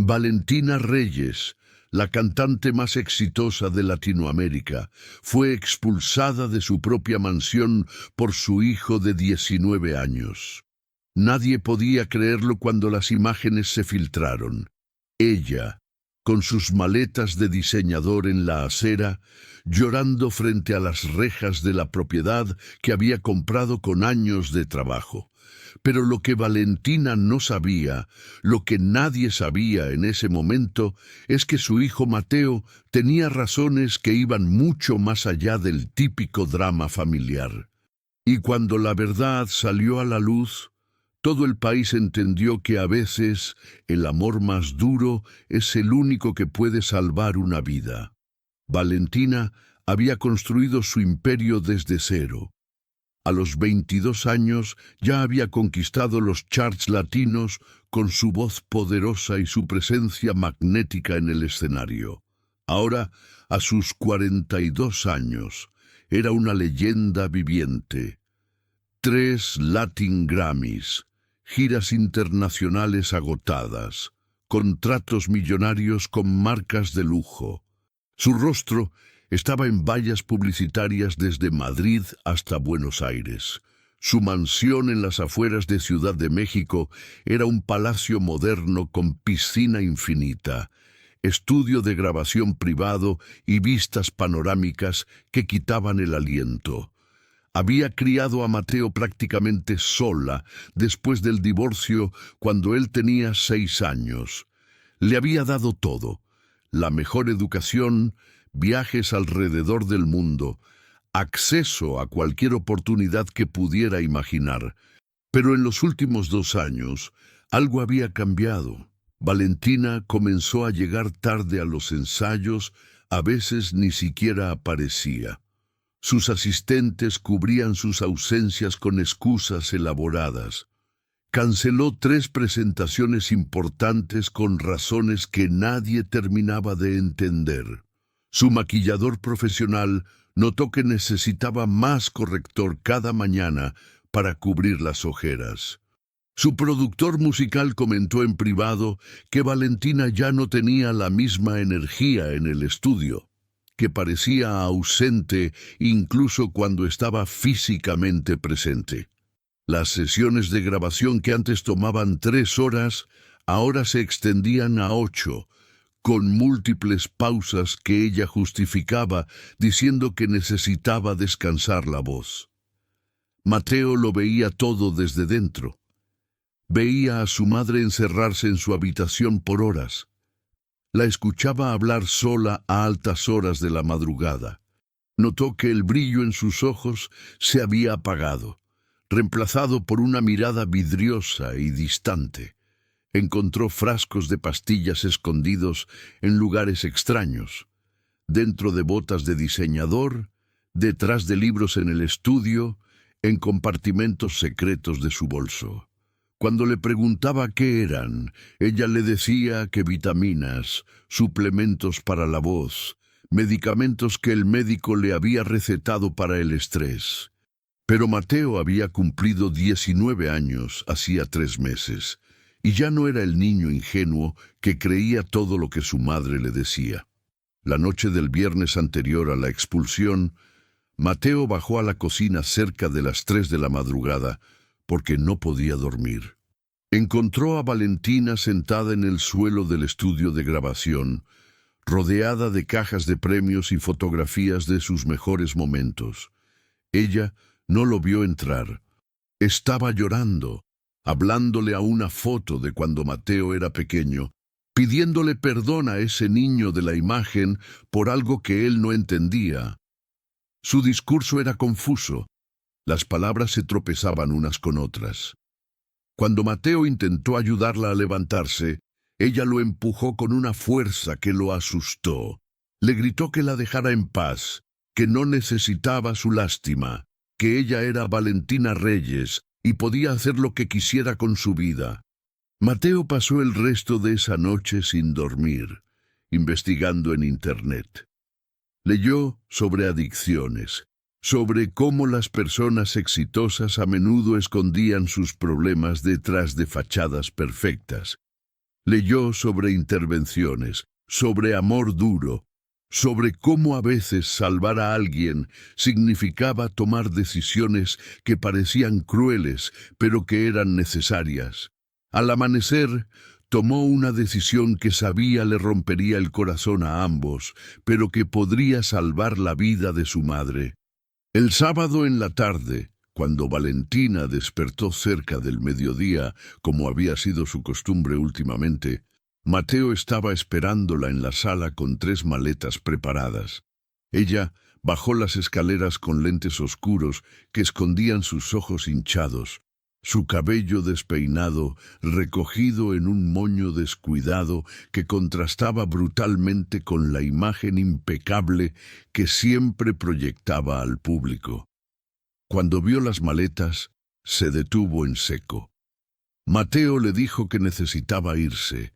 Valentina Reyes, la cantante más exitosa de Latinoamérica, fue expulsada de su propia mansión por su hijo de 19 años. Nadie podía creerlo cuando las imágenes se filtraron. Ella, con sus maletas de diseñador en la acera, llorando frente a las rejas de la propiedad que había comprado con años de trabajo. Pero lo que Valentina no sabía, lo que nadie sabía en ese momento, es que su hijo Mateo tenía razones que iban mucho más allá del típico drama familiar. Y cuando la verdad salió a la luz, todo el país entendió que a veces el amor más duro es el único que puede salvar una vida. Valentina había construido su imperio desde cero. A los 22 años ya había conquistado los charts latinos con su voz poderosa y su presencia magnética en el escenario. Ahora, a sus 42 años, era una leyenda viviente. 3 Latin Grammys, giras internacionales agotadas, contratos millonarios con marcas de lujo. Su rostro estaba en vallas publicitarias desde Madrid hasta Buenos Aires. Su mansión en las afueras de Ciudad de México era un palacio moderno con piscina infinita, estudio de grabación privado y vistas panorámicas que quitaban el aliento. Había criado a Mateo prácticamente sola después del divorcio cuando él tenía 6 años. Le había dado todo: la mejor educación, viajes alrededor del mundo, acceso a cualquier oportunidad que pudiera imaginar. Pero en los últimos 2 años, algo había cambiado. Valentina comenzó a llegar tarde a los ensayos, a veces ni siquiera aparecía. Sus asistentes cubrían sus ausencias con excusas elaboradas. Canceló 3 presentaciones importantes con razones que nadie terminaba de entender. Su maquillador profesional notó que necesitaba más corrector cada mañana para cubrir las ojeras. Su productor musical comentó en privado que Valentina ya no tenía la misma energía en el estudio, que parecía ausente incluso cuando estaba físicamente presente. Las sesiones de grabación que antes tomaban 3 horas, ahora se extendían a 8, con múltiples pausas que ella justificaba diciendo que necesitaba descansar la voz. Mateo lo veía todo desde dentro. Veía a su madre encerrarse en su habitación por horas. La escuchaba hablar sola a altas horas de la madrugada. Notó que el brillo en sus ojos se había apagado, reemplazado por una mirada vidriosa y distante. Encontró frascos de pastillas escondidos en lugares extraños, dentro de botas de diseñador, detrás de libros en el estudio, en compartimentos secretos de su bolso. Cuando le preguntaba qué eran, ella le decía que vitaminas, suplementos para la voz, medicamentos que el médico le había recetado para el estrés. Pero Mateo había cumplido 19 años hacía 3 meses, y ya no era el niño ingenuo que creía todo lo que su madre le decía. La noche del viernes anterior a la expulsión, Mateo bajó a la cocina cerca de las 3 de la madrugada porque no podía dormir. Encontró a Valentina sentada en el suelo del estudio de grabación, rodeada de cajas de premios y fotografías de sus mejores momentos. Ella no lo vio entrar. Estaba llorando, hablándole a una foto de cuando Mateo era pequeño, pidiéndole perdón a ese niño de la imagen por algo que él no entendía. Su discurso era confuso. Las palabras se tropezaban unas con otras. Cuando Mateo intentó ayudarla a levantarse, ella lo empujó con una fuerza que lo asustó. Le gritó que la dejara en paz, que no necesitaba su lástima, que ella era Valentina Reyes y podía hacer lo que quisiera con su vida. Mateo pasó el resto de esa noche sin dormir, investigando en Internet. Leyó sobre adicciones, sobre cómo las personas exitosas a menudo escondían sus problemas detrás de fachadas perfectas. Leyó sobre intervenciones, sobre amor duro, sobre cómo a veces salvar a alguien significaba tomar decisiones que parecían crueles, pero que eran necesarias. Al amanecer, tomó una decisión que sabía le rompería el corazón a ambos, pero que podría salvar la vida de su madre. El sábado en la tarde, cuando Valentina despertó cerca del mediodía, como había sido su costumbre últimamente, Mateo estaba esperándola en la sala con 3 maletas preparadas. Ella bajó las escaleras con lentes oscuros que escondían sus ojos hinchados, su cabello despeinado, recogido en un moño descuidado que contrastaba brutalmente con la imagen impecable que siempre proyectaba al público. Cuando vio las maletas, se detuvo en seco. Mateo le dijo que necesitaba irse,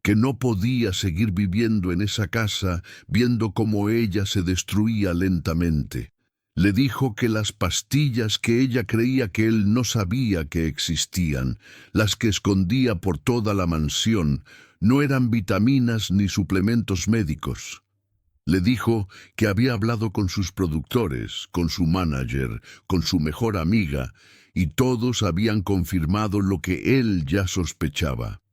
que no podía seguir viviendo en esa casa viendo cómo ella se destruía lentamente. Le dijo que las pastillas que ella creía que él no sabía que existían, las que escondía por toda la mansión, no eran vitaminas ni suplementos médicos. Le dijo que había hablado con sus productores, con su manager, con su mejor amiga, y todos habían confirmado lo que él ya sospechaba.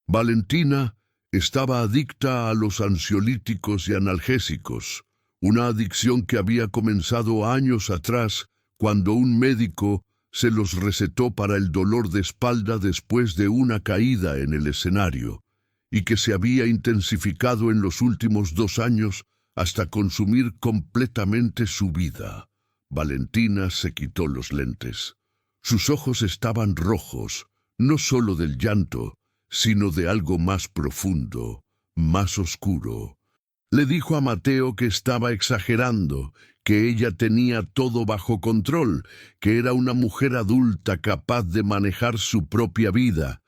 Valentina estaba adicta a los ansiolíticos y analgésicos, una adicción que había comenzado años atrás cuando un médico se los recetó para el dolor de espalda después de una caída en el escenario, y que se había intensificado en los últimos 2 años hasta consumir completamente su vida. Valentina se quitó los lentes. Sus ojos estaban rojos, no solo del llanto, sino de algo más profundo, más oscuro. Le dijo a Mateo que estaba exagerando, que ella tenía todo bajo control, que era una mujer adulta capaz de manejar su propia vida.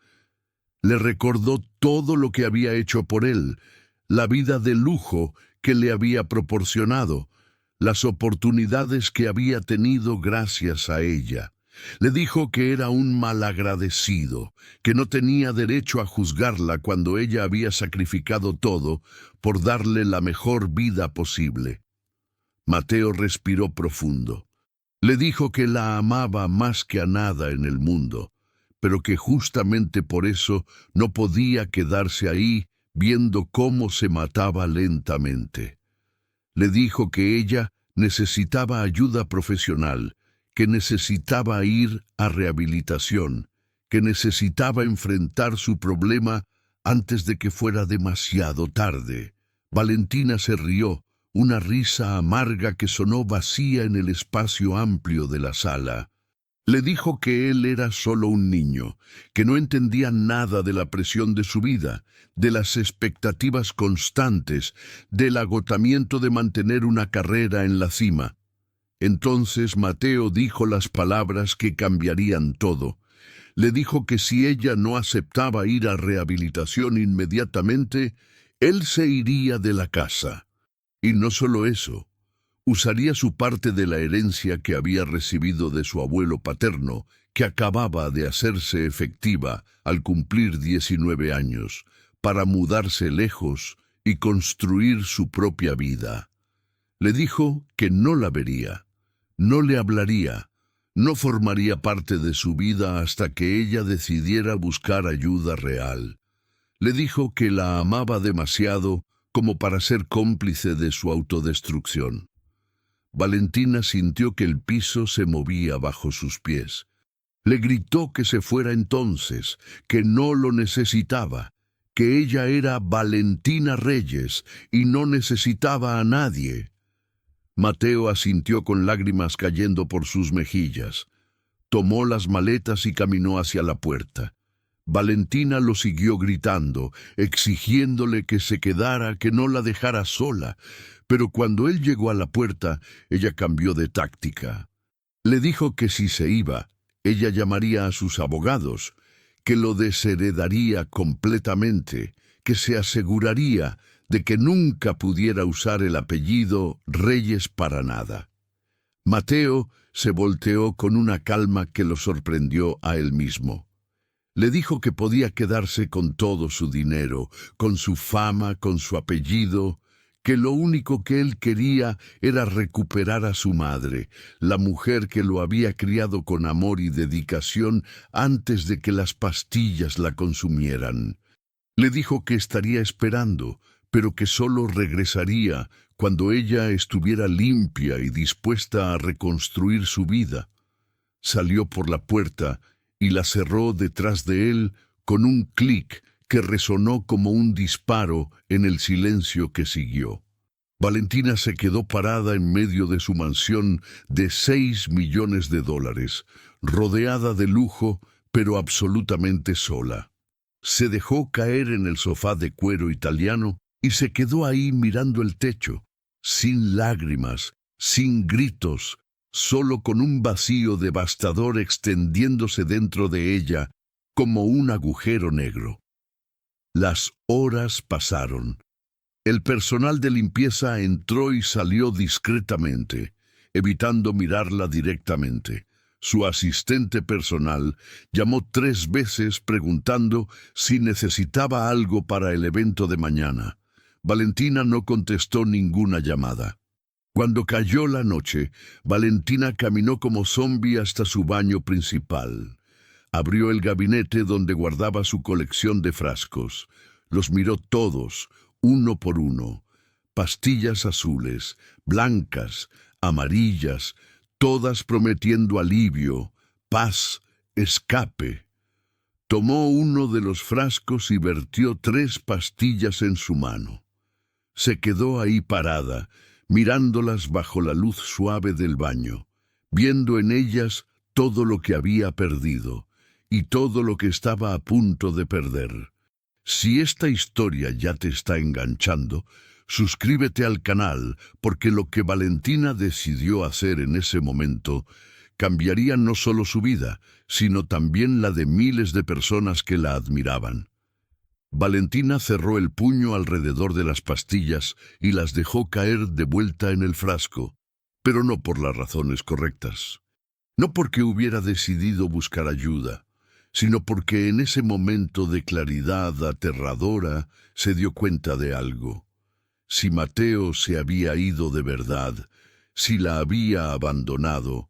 Le recordó todo lo que había hecho por él, la vida de lujo que le había proporcionado, las oportunidades que había tenido gracias a ella. Le dijo que era un malagradecido, que no tenía derecho a juzgarla cuando ella había sacrificado todo por darle la mejor vida posible. Mateo respiró profundo. Le dijo que la amaba más que a nada en el mundo, pero que justamente por eso no podía quedarse ahí viendo cómo se mataba lentamente. Le dijo que ella necesitaba ayuda profesional, que necesitaba ir a rehabilitación, que necesitaba enfrentar su problema antes de que fuera demasiado tarde. Valentina se rió, una risa amarga que sonó vacía en el espacio amplio de la sala. Le dijo que él era solo un niño, que no entendía nada de la presión de su vida, de las expectativas constantes, del agotamiento de mantener una carrera en la cima. Entonces Mateo dijo las palabras que cambiarían todo. Le dijo que si ella no aceptaba ir a rehabilitación inmediatamente, él se iría de la casa. Y no solo eso, usaría su parte de la herencia que había recibido de su abuelo paterno, que acababa de hacerse efectiva al cumplir 19 años, para mudarse lejos y construir su propia vida. Le dijo que no la vería, no le hablaría, no formaría parte de su vida hasta que ella decidiera buscar ayuda real. Le dijo que la amaba demasiado como para ser cómplice de su autodestrucción. Valentina sintió que el piso se movía bajo sus pies. Le gritó que se fuera entonces, que no lo necesitaba, que ella era Valentina Reyes y no necesitaba a nadie. Mateo asintió con lágrimas cayendo por sus mejillas. Tomó las maletas y caminó hacia la puerta. Valentina lo siguió gritando, exigiéndole que se quedara, que no la dejara sola. Pero cuando él llegó a la puerta, ella cambió de táctica. Le dijo que si se iba, ella llamaría a sus abogados, que lo desheredaría completamente, que se aseguraría de que nunca pudiera usar el apellido Reyes para nada. Mateo se volteó con una calma que lo sorprendió a él mismo. Le dijo que podía quedarse con todo su dinero, con su fama, con su apellido, que lo único que él quería era recuperar a su madre, la mujer que lo había criado con amor y dedicación antes de que las pastillas la consumieran. Le dijo que estaría esperando, pero que solo regresaría cuando ella estuviera limpia y dispuesta a reconstruir su vida. Salió por la puerta y la cerró detrás de él con un clic que resonó como un disparo en el silencio que siguió. Valentina se quedó parada en medio de su mansión de $6 millones, rodeada de lujo, pero absolutamente sola. Se dejó caer en el sofá de cuero italiano y se quedó ahí mirando el techo, sin lágrimas, sin gritos, solo con un vacío devastador extendiéndose dentro de ella como un agujero negro. Las horas pasaron. El personal de limpieza entró y salió discretamente, evitando mirarla directamente. Su asistente personal llamó 3 veces preguntando si necesitaba algo para el evento de mañana. Valentina no contestó ninguna llamada. Cuando cayó la noche, Valentina caminó como zombi hasta su baño principal. Abrió el gabinete donde guardaba su colección de frascos. Los miró todos, uno por uno. Pastillas azules, blancas, amarillas, todas prometiendo alivio, paz, escape. Tomó uno de los frascos y vertió 3 pastillas en su mano. Se quedó ahí parada, mirándolas bajo la luz suave del baño, viendo en ellas todo lo que había perdido y todo lo que estaba a punto de perder. Si esta historia ya te está enganchando, suscríbete al canal, porque lo que Valentina decidió hacer en ese momento cambiaría no solo su vida, sino también la de miles de personas que la admiraban. Valentina cerró el puño alrededor de las pastillas y las dejó caer de vuelta en el frasco, pero no por las razones correctas. No porque hubiera decidido buscar ayuda, sino porque en ese momento de claridad aterradora se dio cuenta de algo. Si Mateo se había ido de verdad, si la había abandonado,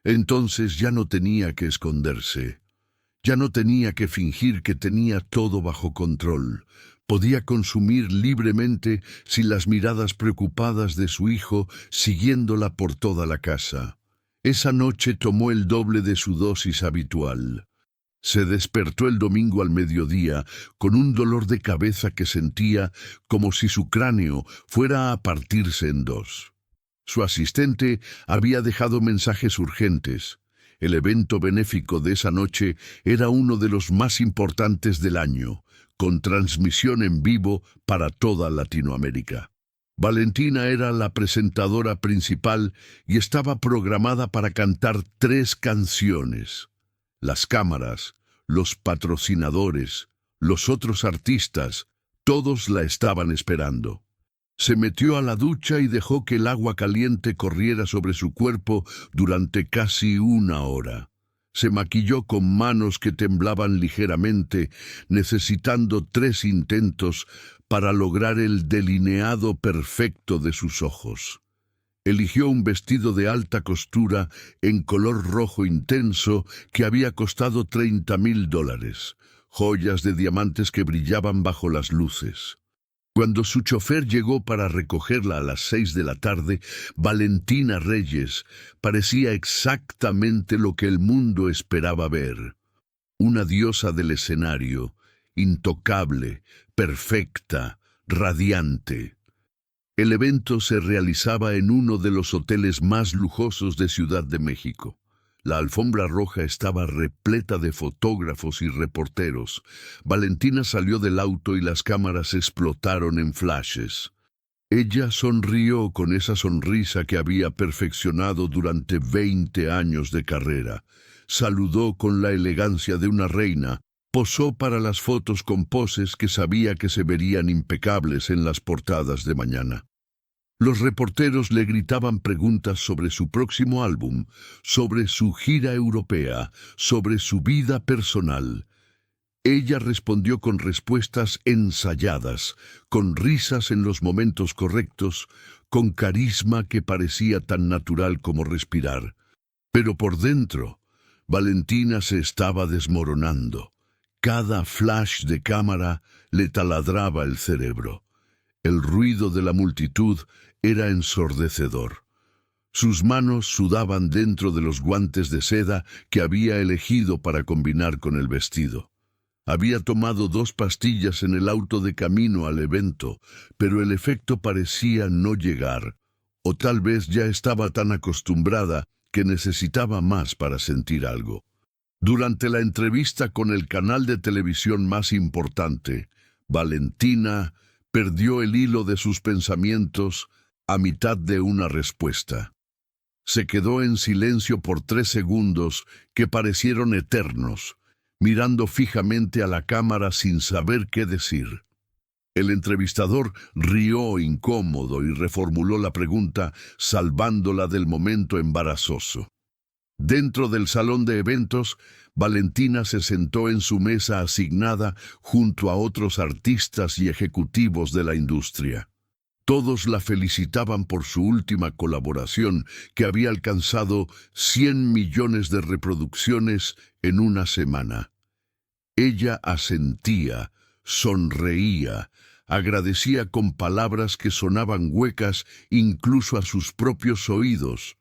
entonces ya no tenía que esconderse. Ya no tenía que fingir que tenía todo bajo control. Podía consumir libremente sin las miradas preocupadas de su hijo siguiéndola por toda la casa. Esa noche tomó el doble de su dosis habitual. Se despertó el domingo al mediodía con un dolor de cabeza que sentía como si su cráneo fuera a partirse en 2. Su asistente había dejado mensajes urgentes. El evento benéfico de esa noche era uno de los más importantes del año, con transmisión en vivo para toda Latinoamérica. Valentina era la presentadora principal y estaba programada para cantar 3 canciones. Las cámaras, los patrocinadores, los otros artistas, todos la estaban esperando. Se metió a la ducha y dejó que el agua caliente corriera sobre su cuerpo durante casi 1 hora. Se maquilló con manos que temblaban ligeramente, necesitando 3 intentos para lograr el delineado perfecto de sus ojos. Eligió un vestido de alta costura en color rojo intenso que había costado $30,000, joyas de diamantes que brillaban bajo las luces. Cuando su chofer llegó para recogerla a las 6 de la tarde, Valentina Reyes parecía exactamente lo que el mundo esperaba ver. Una diosa del escenario, intocable, perfecta, radiante. El evento se realizaba en uno de los hoteles más lujosos de Ciudad de México. La alfombra roja estaba repleta de fotógrafos y reporteros. Valentina salió del auto y las cámaras explotaron en flashes. Ella sonrió con esa sonrisa que había perfeccionado durante 20 años de carrera. Saludó con la elegancia de una reina. Posó para las fotos con poses que sabía que se verían impecables en las portadas de mañana. Los reporteros le gritaban preguntas sobre su próximo álbum, sobre su gira europea, sobre su vida personal. Ella respondió con respuestas ensayadas, con risas en los momentos correctos, con carisma que parecía tan natural como respirar. Pero por dentro, Valentina se estaba desmoronando. Cada flash de cámara le taladraba el cerebro. El ruido de la multitud era ensordecedor. Sus manos sudaban dentro de los guantes de seda que había elegido para combinar con el vestido. Había tomado 2 pastillas en el auto de camino al evento, pero el efecto parecía no llegar, o tal vez ya estaba tan acostumbrada que necesitaba más para sentir algo. Durante la entrevista con el canal de televisión más importante, Valentina perdió el hilo de sus pensamientos a mitad de una respuesta. Se quedó en silencio por 3 segundos que parecieron eternos, mirando fijamente a la cámara sin saber qué decir. El entrevistador rió incómodo y reformuló la pregunta, salvándola del momento embarazoso. Dentro del salón de eventos, Valentina se sentó en su mesa asignada junto a otros artistas y ejecutivos de la industria. Todos la felicitaban por su última colaboración, que había alcanzado 100 millones de reproducciones en una semana. Ella asentía, sonreía, agradecía con palabras que sonaban huecas incluso a sus propios oídos.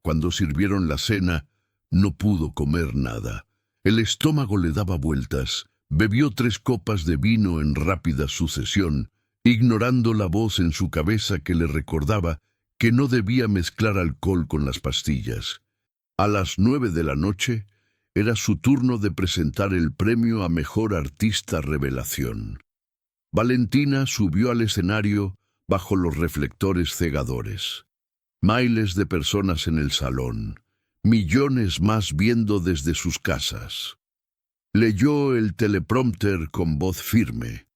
Cuando sirvieron la cena, no pudo comer nada. El estómago le daba vueltas. Bebió 3 copas de vino en rápida sucesión, ignorando la voz en su cabeza que le recordaba que no debía mezclar alcohol con las pastillas. A las 9 de la noche, era su turno de presentar el premio a Mejor Artista Revelación. Valentina subió al escenario bajo los reflectores cegadores. Miles de personas en el salón, millones más viendo desde sus casas. Leyó el teleprompter con voz firme.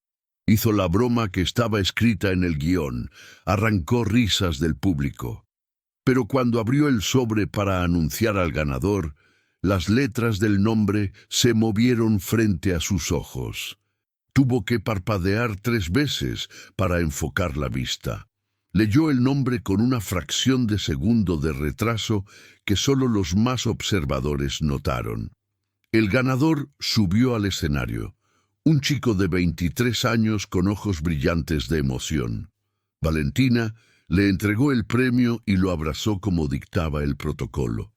Hizo la broma que estaba escrita en el guión, arrancó risas del público. Pero cuando abrió el sobre para anunciar al ganador, las letras del nombre se movieron frente a sus ojos. Tuvo que parpadear 3 veces para enfocar la vista. Leyó el nombre con una fracción de segundo de retraso que solo los más observadores notaron. El ganador subió al escenario. Un chico de 23 años con ojos brillantes de emoción. Valentina le entregó el premio y lo abrazó como dictaba el protocolo.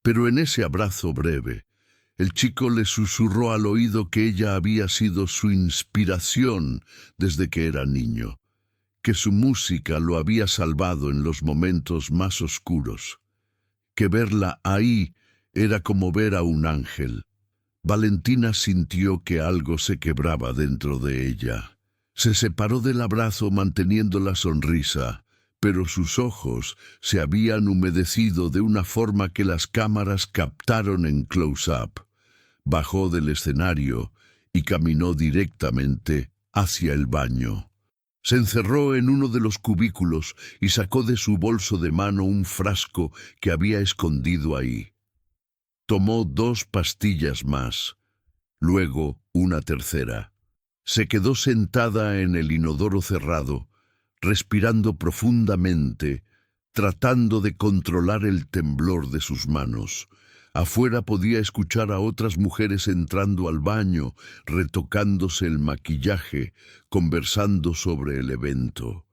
Pero en ese abrazo breve, el chico le susurró al oído que ella había sido su inspiración desde que era niño, que su música lo había salvado en los momentos más oscuros, que verla ahí era como ver a un ángel. Valentina sintió que algo se quebraba dentro de ella. Se separó del abrazo manteniendo la sonrisa, pero sus ojos se habían humedecido de una forma que las cámaras captaron en close-up. Bajó del escenario y caminó directamente hacia el baño. Se encerró en uno de los cubículos y sacó de su bolso de mano un frasco que había escondido ahí. Tomó 2 pastillas más, luego una tercera. Se quedó sentada en el inodoro cerrado, respirando profundamente, tratando de controlar el temblor de sus manos. Afuera podía escuchar a otras mujeres entrando al baño, retocándose el maquillaje, conversando sobre el evento.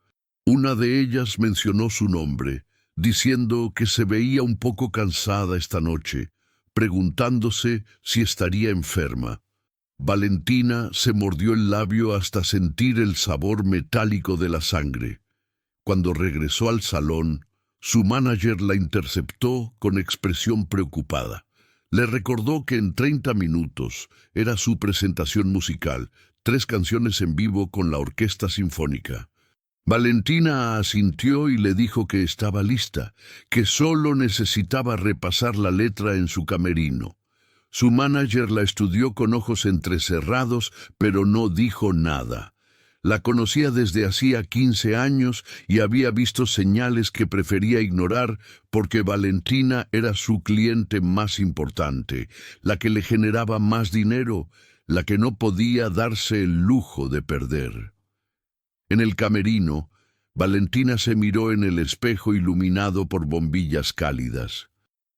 Una de ellas mencionó su nombre, diciendo que se veía un poco cansada esta noche, preguntándose si estaría enferma. Valentina se mordió el labio hasta sentir el sabor metálico de la sangre. Cuando regresó al salón, su manager la interceptó con expresión preocupada. Le recordó que en 30 minutos era su presentación musical, 3 canciones en vivo con la orquesta sinfónica. Valentina asintió y le dijo que estaba lista, que solo necesitaba repasar la letra en su camerino. Su manager la estudió con ojos entrecerrados, pero no dijo nada. La conocía desde hacía 15 años y había visto señales que prefería ignorar porque Valentina era su cliente más importante, la que le generaba más dinero, la que no podía darse el lujo de perder. En el camerino, Valentina se miró en el espejo iluminado por bombillas cálidas.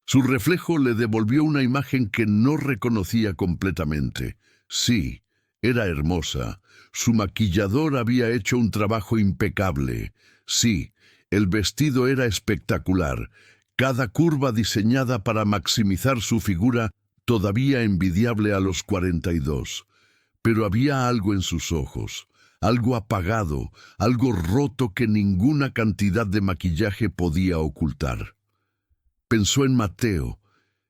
Su reflejo le devolvió una imagen que no reconocía completamente. Sí, era hermosa. Su maquillador había hecho un trabajo impecable. Sí, el vestido era espectacular. Cada curva diseñada para maximizar su figura, todavía envidiable a los 42. Pero había algo en sus ojos, algo apagado, algo roto que ninguna cantidad de maquillaje podía ocultar. Pensó en Mateo,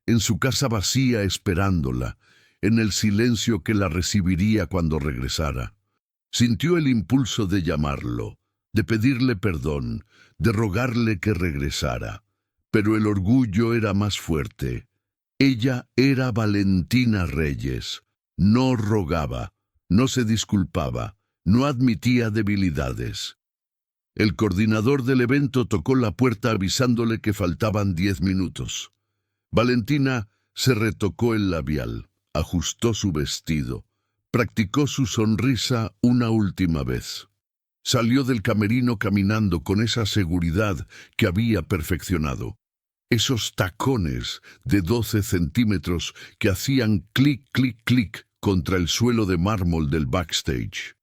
en su casa vacía esperándola, en el silencio que la recibiría cuando regresara. Sintió el impulso de llamarlo, de pedirle perdón, de rogarle que regresara. Pero el orgullo era más fuerte. Ella era Valentina Reyes. No rogaba, no se disculpaba, no admitía debilidades. El coordinador del evento tocó la puerta avisándole que faltaban 10 minutos. Valentina se retocó el labial, ajustó su vestido, practicó su sonrisa una última vez. Salió del camerino caminando con esa seguridad que había perfeccionado. Esos tacones de 12 centímetros que hacían clic, clic, clic contra el suelo de mármol del backstage.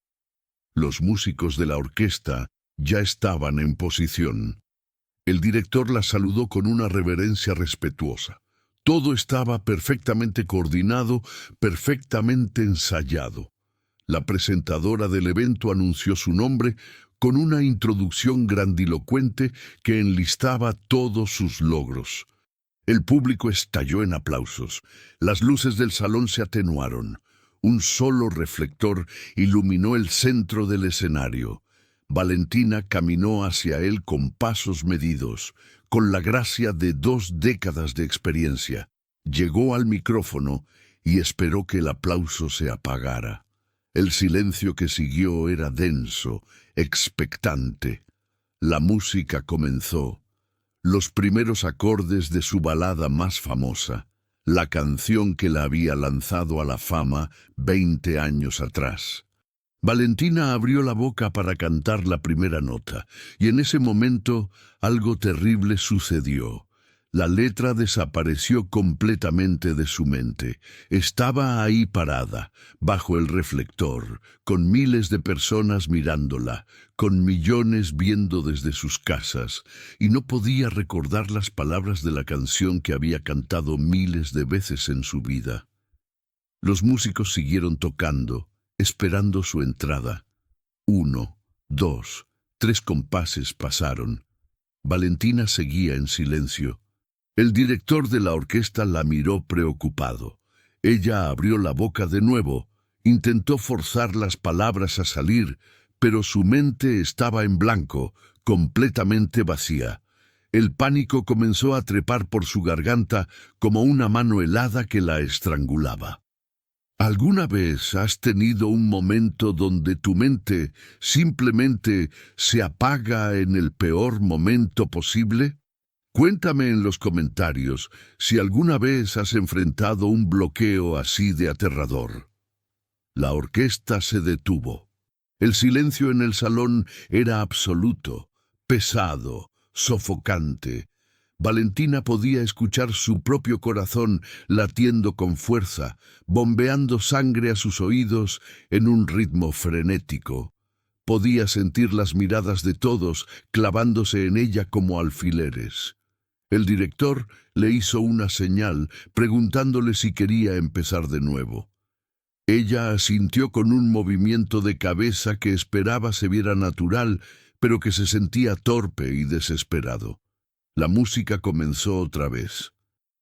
Los músicos de la orquesta ya estaban en posición. El director la saludó con una reverencia respetuosa. Todo estaba perfectamente coordinado, perfectamente ensayado. La presentadora del evento anunció su nombre con una introducción grandilocuente que enlistaba todos sus logros. El público estalló en aplausos. Las luces del salón se atenuaron. Un solo reflector iluminó el centro del escenario. Valentina caminó hacia él con pasos medidos, con la gracia de 2 décadas de experiencia. Llegó al micrófono y esperó que el aplauso se apagara. El silencio que siguió era denso, expectante. La música comenzó. Los primeros acordes de su balada más famosa, la canción que la había lanzado a la fama 20 años atrás. Valentina abrió la boca para cantar la primera nota, y en ese momento algo terrible sucedió. La letra desapareció completamente de su mente. Estaba ahí parada, bajo el reflector, con miles de personas mirándola, con millones viendo desde sus casas, y no podía recordar las palabras de la canción que había cantado miles de veces en su vida. Los músicos siguieron tocando, esperando su entrada. 1, 2, 3 compases pasaron. Valentina seguía en silencio. El director de la orquesta la miró preocupado. Ella abrió la boca de nuevo, intentó forzar las palabras a salir, pero su mente estaba en blanco, completamente vacía. El pánico comenzó a trepar por su garganta como una mano helada que la estrangulaba. ¿Alguna vez has tenido un momento donde tu mente simplemente se apaga en el peor momento posible? Cuéntame en los comentarios si alguna vez has enfrentado un bloqueo así de aterrador. La orquesta se detuvo. El silencio en el salón era absoluto, pesado, sofocante. Valentina podía escuchar su propio corazón latiendo con fuerza, bombeando sangre a sus oídos en un ritmo frenético. Podía sentir las miradas de todos clavándose en ella como alfileres. El director le hizo una señal, preguntándole si quería empezar de nuevo. Ella asintió con un movimiento de cabeza que esperaba se viera natural, pero que se sentía torpe y desesperado. La música comenzó otra vez.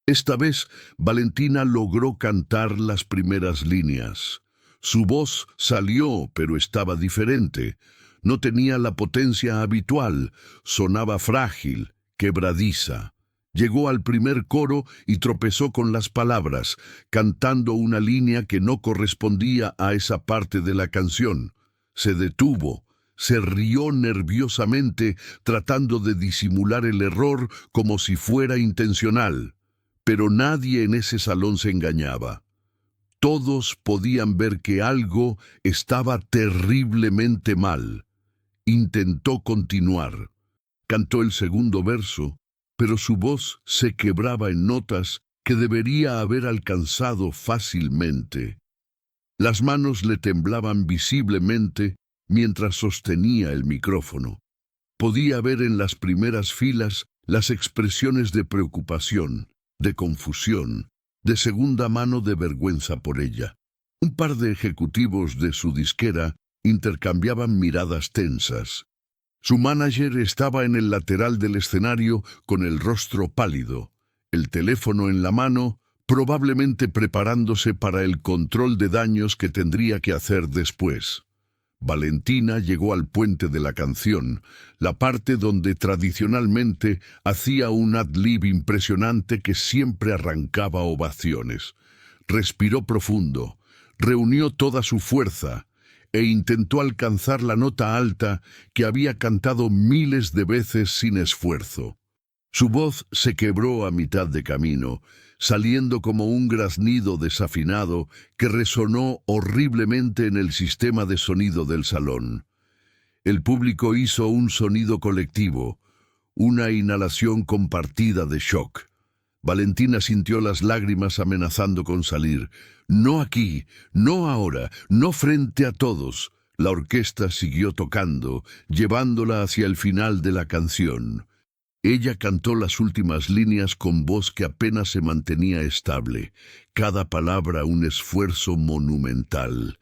Esta vez, Valentina logró cantar las primeras líneas. Su voz salió, pero estaba diferente. No tenía la potencia habitual, sonaba frágil, quebradiza. Llegó al primer coro y tropezó con las palabras, cantando una línea que no correspondía a esa parte de la canción. Se detuvo, se rió nerviosamente, tratando de disimular el error como si fuera intencional. Pero nadie en ese salón se engañaba. Todos podían ver que algo estaba terriblemente mal. Intentó continuar. Cantó el segundo verso, pero su voz se quebraba en notas que debería haber alcanzado fácilmente. Las manos le temblaban visiblemente mientras sostenía el micrófono. Podía ver en las primeras filas las expresiones de preocupación, de confusión, de segunda mano de vergüenza por ella. Un par de ejecutivos de su disquera intercambiaban miradas tensas. Su manager estaba en el lateral del escenario con el rostro pálido, el teléfono en la mano, probablemente preparándose para el control de daños que tendría que hacer después. Valentina llegó al puente de la canción, la parte donde tradicionalmente hacía un ad-lib impresionante que siempre arrancaba ovaciones. Respiró profundo, reunió toda su fuerza e intentó alcanzar la nota alta que había cantado miles de veces sin esfuerzo. Su voz se quebró a mitad de camino, saliendo como un graznido desafinado que resonó horriblemente en el sistema de sonido del salón. El público hizo un sonido colectivo, una inhalación compartida de shock. Valentina sintió las lágrimas amenazando con salir. No aquí, no ahora, no frente a todos. La orquesta siguió tocando, llevándola hacia el final de la canción. Ella cantó las últimas líneas con voz que apenas se mantenía estable, cada palabra un esfuerzo monumental.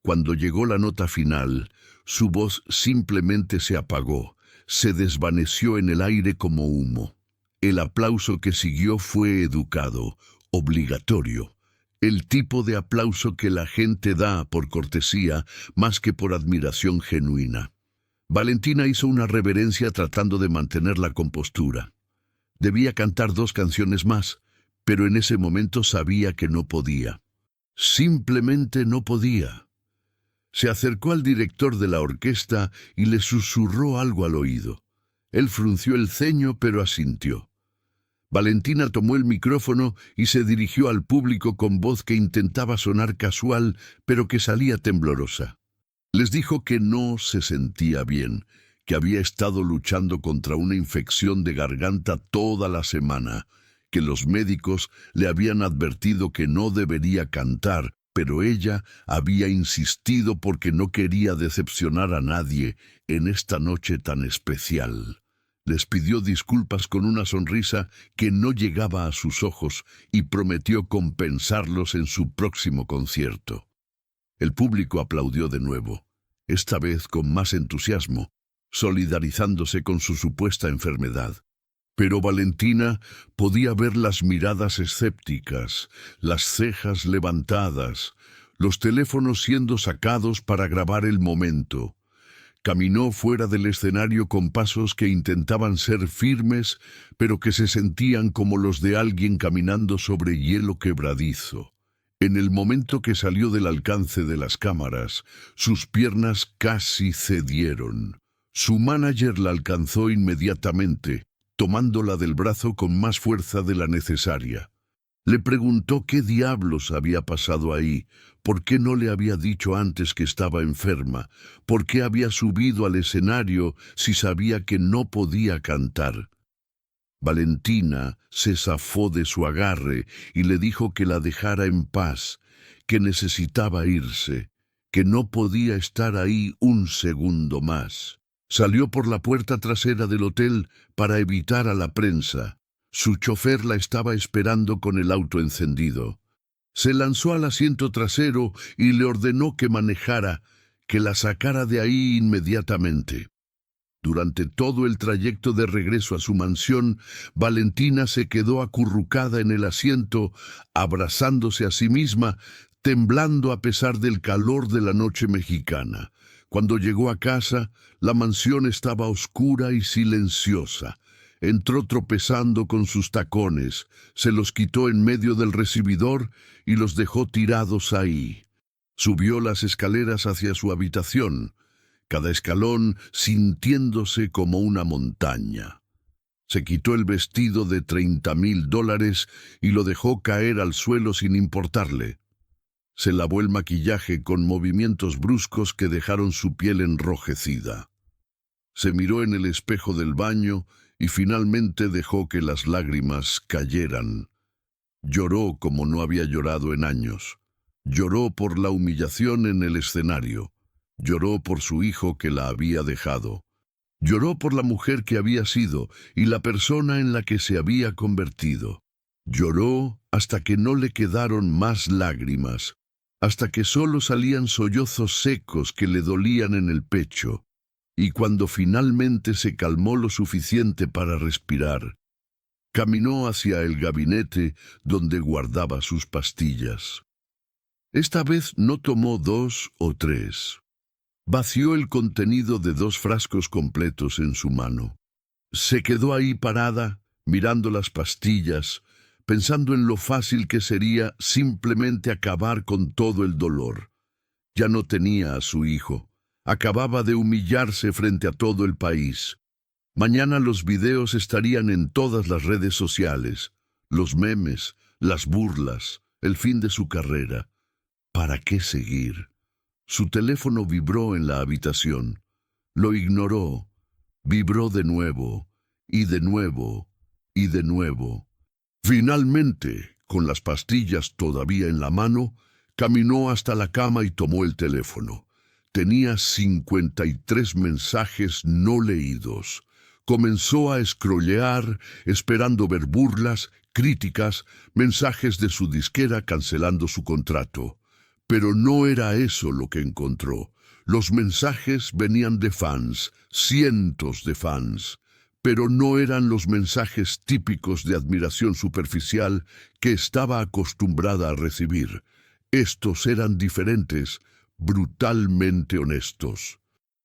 Cuando llegó la nota final, su voz simplemente se apagó, se desvaneció en el aire como humo. El aplauso que siguió fue educado, obligatorio. El tipo de aplauso que la gente da por cortesía más que por admiración genuina. Valentina hizo una reverencia tratando de mantener la compostura. Debía cantar 2 canciones más, pero en ese momento sabía que no podía. Simplemente no podía. Se acercó al director de la orquesta y le susurró algo al oído. Él frunció el ceño, pero asintió. Valentina tomó el micrófono y se dirigió al público con voz que intentaba sonar casual, pero que salía temblorosa. Les dijo que no se sentía bien, que había estado luchando contra una infección de garganta toda la semana, que los médicos le habían advertido que no debería cantar, pero ella había insistido porque no quería decepcionar a nadie en esta noche tan especial. Les pidió disculpas con una sonrisa que no llegaba a sus ojos y prometió compensarlos en su próximo concierto. El público aplaudió de nuevo, esta vez con más entusiasmo, solidarizándose con su supuesta enfermedad. Pero Valentina podía ver las miradas escépticas, las cejas levantadas, los teléfonos siendo sacados para grabar el momento. Caminó fuera del escenario con pasos que intentaban ser firmes, pero que se sentían como los de alguien caminando sobre hielo quebradizo. En el momento que salió del alcance de las cámaras, sus piernas casi cedieron. Su manager la alcanzó inmediatamente, tomándola del brazo con más fuerza de la necesaria. Le preguntó qué diablos había pasado ahí, por qué no le había dicho antes que estaba enferma, por qué había subido al escenario si sabía que no podía cantar. Valentina se zafó de su agarre y le dijo que la dejara en paz, que necesitaba irse, que no podía estar ahí un segundo más. Salió por la puerta trasera del hotel para evitar a la prensa. Su chofer la estaba esperando con el auto encendido. Se lanzó al asiento trasero y le ordenó que manejara, que la sacara de ahí inmediatamente. Durante todo el trayecto de regreso a su mansión, Valentina se quedó acurrucada en el asiento, abrazándose a sí misma, temblando a pesar del calor de la noche mexicana. Cuando llegó a casa, la mansión estaba oscura y silenciosa. Entró tropezando con sus tacones, se los quitó en medio del recibidor y los dejó tirados ahí. Subió las escaleras hacia su habitación, cada escalón sintiéndose como una montaña. Se quitó el vestido de $30,000 y lo dejó caer al suelo sin importarle. Se lavó el maquillaje con movimientos bruscos que dejaron su piel enrojecida. Se miró en el espejo del baño y finalmente dejó que las lágrimas cayeran. Lloró como no había llorado en años. Lloró por la humillación en el escenario. Lloró por su hijo que la había dejado. Lloró por la mujer que había sido y la persona en la que se había convertido. Lloró hasta que no le quedaron más lágrimas, hasta que solo salían sollozos secos que le dolían en el pecho, y cuando finalmente se calmó lo suficiente para respirar, caminó hacia el gabinete donde guardaba sus pastillas. Esta vez no tomó 2 o 3. Vació el contenido de 2 frascos completos en su mano. Se quedó ahí parada, mirando las pastillas, pensando en lo fácil que sería simplemente acabar con todo el dolor. Ya no tenía a su hijo. Acababa de humillarse frente a todo el país. Mañana los videos estarían en todas las redes sociales, los memes, las burlas, el fin de su carrera. ¿Para qué seguir? Su teléfono vibró en la habitación. Lo ignoró. Vibró de nuevo, y de nuevo, y de nuevo. Finalmente, con las pastillas todavía en la mano, caminó hasta la cama y tomó el teléfono. Tenía 53 mensajes no leídos. Comenzó a scrollear, esperando ver burlas, críticas, mensajes de su disquera cancelando su contrato. Pero no era eso lo que encontró. Los mensajes venían de fans, cientos de fans, pero no eran los mensajes típicos de admiración superficial que estaba acostumbrada a recibir. Estos eran diferentes, brutalmente honestos,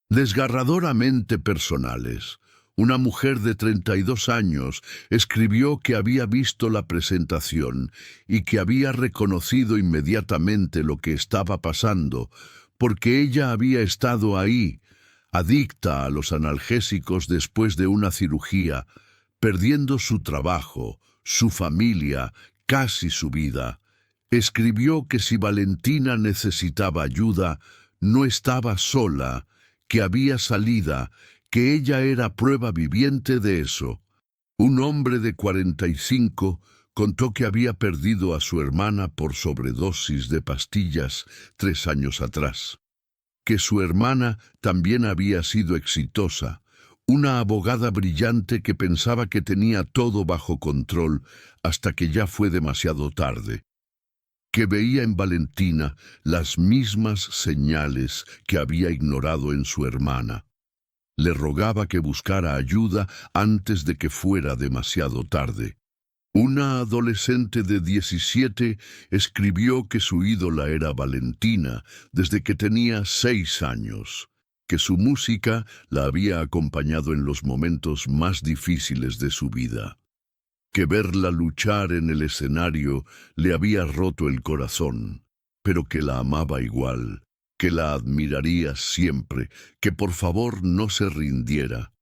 desgarradoramente personales. Una mujer de 32 años escribió que había visto la presentación y que había reconocido inmediatamente lo que estaba pasando, porque ella había estado ahí, adicta a los analgésicos después de una cirugía, perdiendo su trabajo, su familia, casi su vida. Escribió que si Valentina necesitaba ayuda, no estaba sola, que había salida, que ella era prueba viviente de eso. Un hombre de 45 contó que había perdido a su hermana por sobredosis de pastillas 3 años atrás, que su hermana también había sido exitosa, una abogada brillante que pensaba que tenía todo bajo control hasta que ya fue demasiado tarde, que veía en Valentina las mismas señales que había ignorado en su hermana. Le rogaba que buscara ayuda antes de que fuera demasiado tarde. Una adolescente de 17 escribió que su ídola era Valentina desde que tenía 6 años, que su música la había acompañado en los momentos más difíciles de su vida, que verla luchar en el escenario le había roto el corazón, pero que la amaba igual, que la admiraría siempre, que por favor no se rindiera.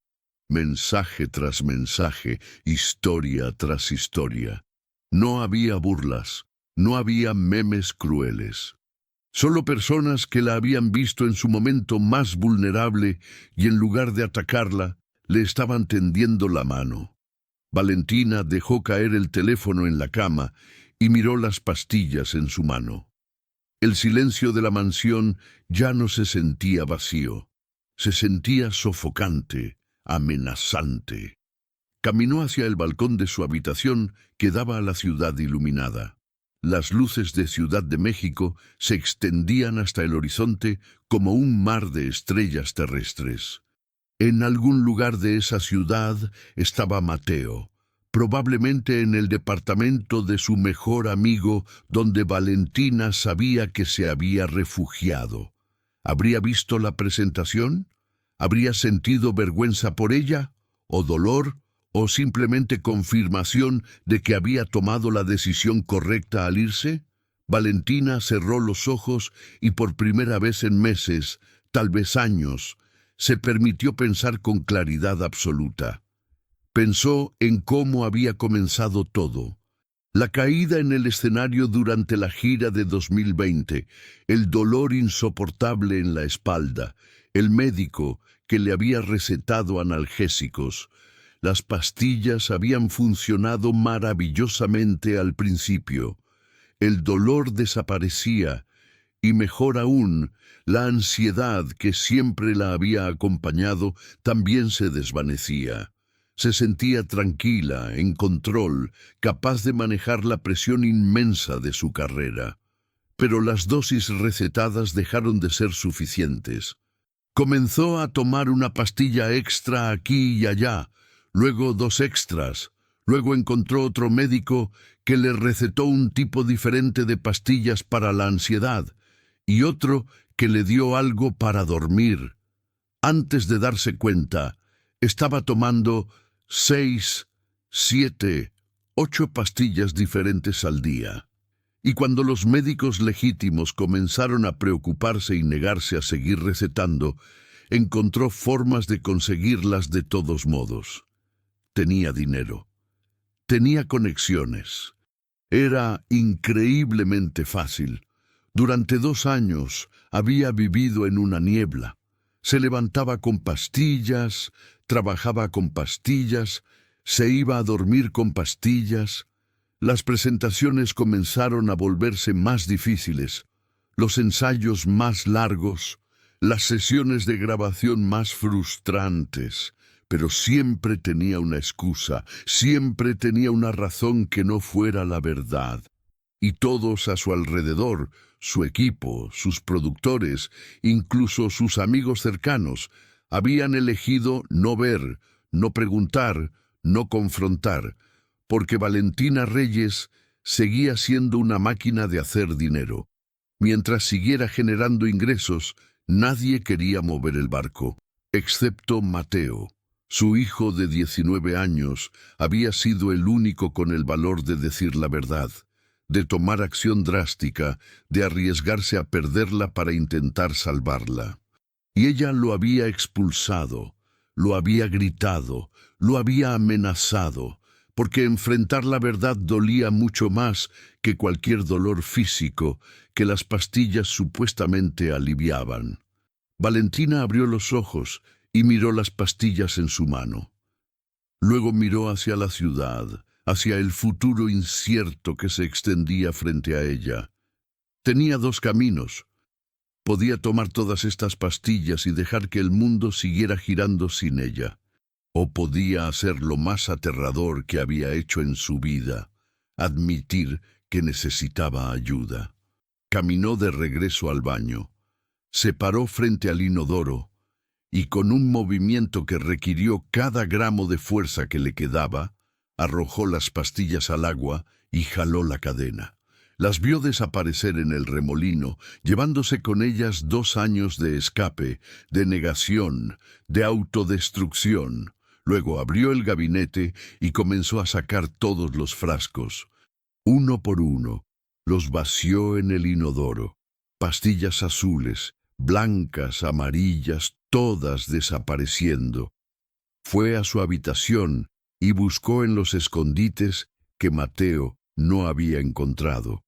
Mensaje tras mensaje, historia tras historia. No había burlas, no había memes crueles. Solo personas que la habían visto en su momento más vulnerable y en lugar de atacarla, le estaban tendiendo la mano. Valentina dejó caer el teléfono en la cama y miró las pastillas en su mano. El silencio de la mansión ya no se sentía vacío, se sentía sofocante, amenazante. Caminó hacia el balcón de su habitación que daba a la ciudad iluminada. Las luces de Ciudad de México se extendían hasta el horizonte como un mar de estrellas terrestres. En algún lugar de esa ciudad estaba Mateo, probablemente en el departamento de su mejor amigo donde Valentina sabía que se había refugiado. ¿Habría visto la presentación? ¿Habría sentido vergüenza por ella? ¿O dolor? ¿O simplemente confirmación de que había tomado la decisión correcta al irse? Valentina cerró los ojos y por primera vez en meses, tal vez años, se permitió pensar con claridad absoluta. Pensó en cómo había comenzado todo. La caída en el escenario durante la gira de 2020, el dolor insoportable en la espalda, el médico que le había recetado analgésicos. Las pastillas habían funcionado maravillosamente al principio. El dolor desaparecía y, mejor aún, la ansiedad que siempre la había acompañado también se desvanecía. Se sentía tranquila, en control, capaz de manejar la presión inmensa de su carrera. Pero las dosis recetadas dejaron de ser suficientes. Comenzó a tomar una pastilla extra aquí y allá, luego dos extras. Luego encontró otro médico que le recetó un tipo diferente de pastillas para la ansiedad y otro que le dio algo para dormir. Antes de darse cuenta, estaba tomando 6, 7, 8 pastillas diferentes al día. Y cuando los médicos legítimos comenzaron a preocuparse y negarse a seguir recetando, encontró formas de conseguirlas de todos modos. Tenía dinero. Tenía conexiones. Era increíblemente fácil. Durante 2 años había vivido en una niebla. Se levantaba con pastillas, trabajaba con pastillas, se iba a dormir con pastillas. Las presentaciones comenzaron a volverse más difíciles, los ensayos más largos, las sesiones de grabación más frustrantes. Pero siempre tenía una excusa, siempre tenía una razón que no fuera la verdad. Y todos a su alrededor, su equipo, sus productores, incluso sus amigos cercanos, habían elegido no ver, no preguntar, no confrontar, porque Valentina Reyes seguía siendo una máquina de hacer dinero. Mientras siguiera generando ingresos, nadie quería mover el barco, excepto Mateo. Su hijo de 19 años había sido el único con el valor de decir la verdad, de tomar acción drástica, de arriesgarse a perderla para intentar salvarla. Y ella lo había expulsado, lo había gritado, lo había amenazado, porque enfrentar la verdad dolía mucho más que cualquier dolor físico que las pastillas supuestamente aliviaban. Valentina abrió los ojos y miró las pastillas en su mano. Luego miró hacia la ciudad, hacia el futuro incierto que se extendía frente a ella. Tenía 2 caminos. Podía tomar todas estas pastillas y dejar que el mundo siguiera girando sin ella. O podía hacer lo más aterrador que había hecho en su vida, admitir que necesitaba ayuda. Caminó de regreso al baño. Se paró frente al inodoro y con un movimiento que requirió cada gramo de fuerza que le quedaba, arrojó las pastillas al agua y jaló la cadena. Las vio desaparecer en el remolino, llevándose con ellas 2 años de escape, de negación, de autodestrucción. Luego abrió el gabinete y comenzó a sacar todos los frascos. Uno por uno, los vació en el inodoro. Pastillas azules, blancas, amarillas, todas desapareciendo. Fue a su habitación y buscó en los escondites que Mateo no había encontrado.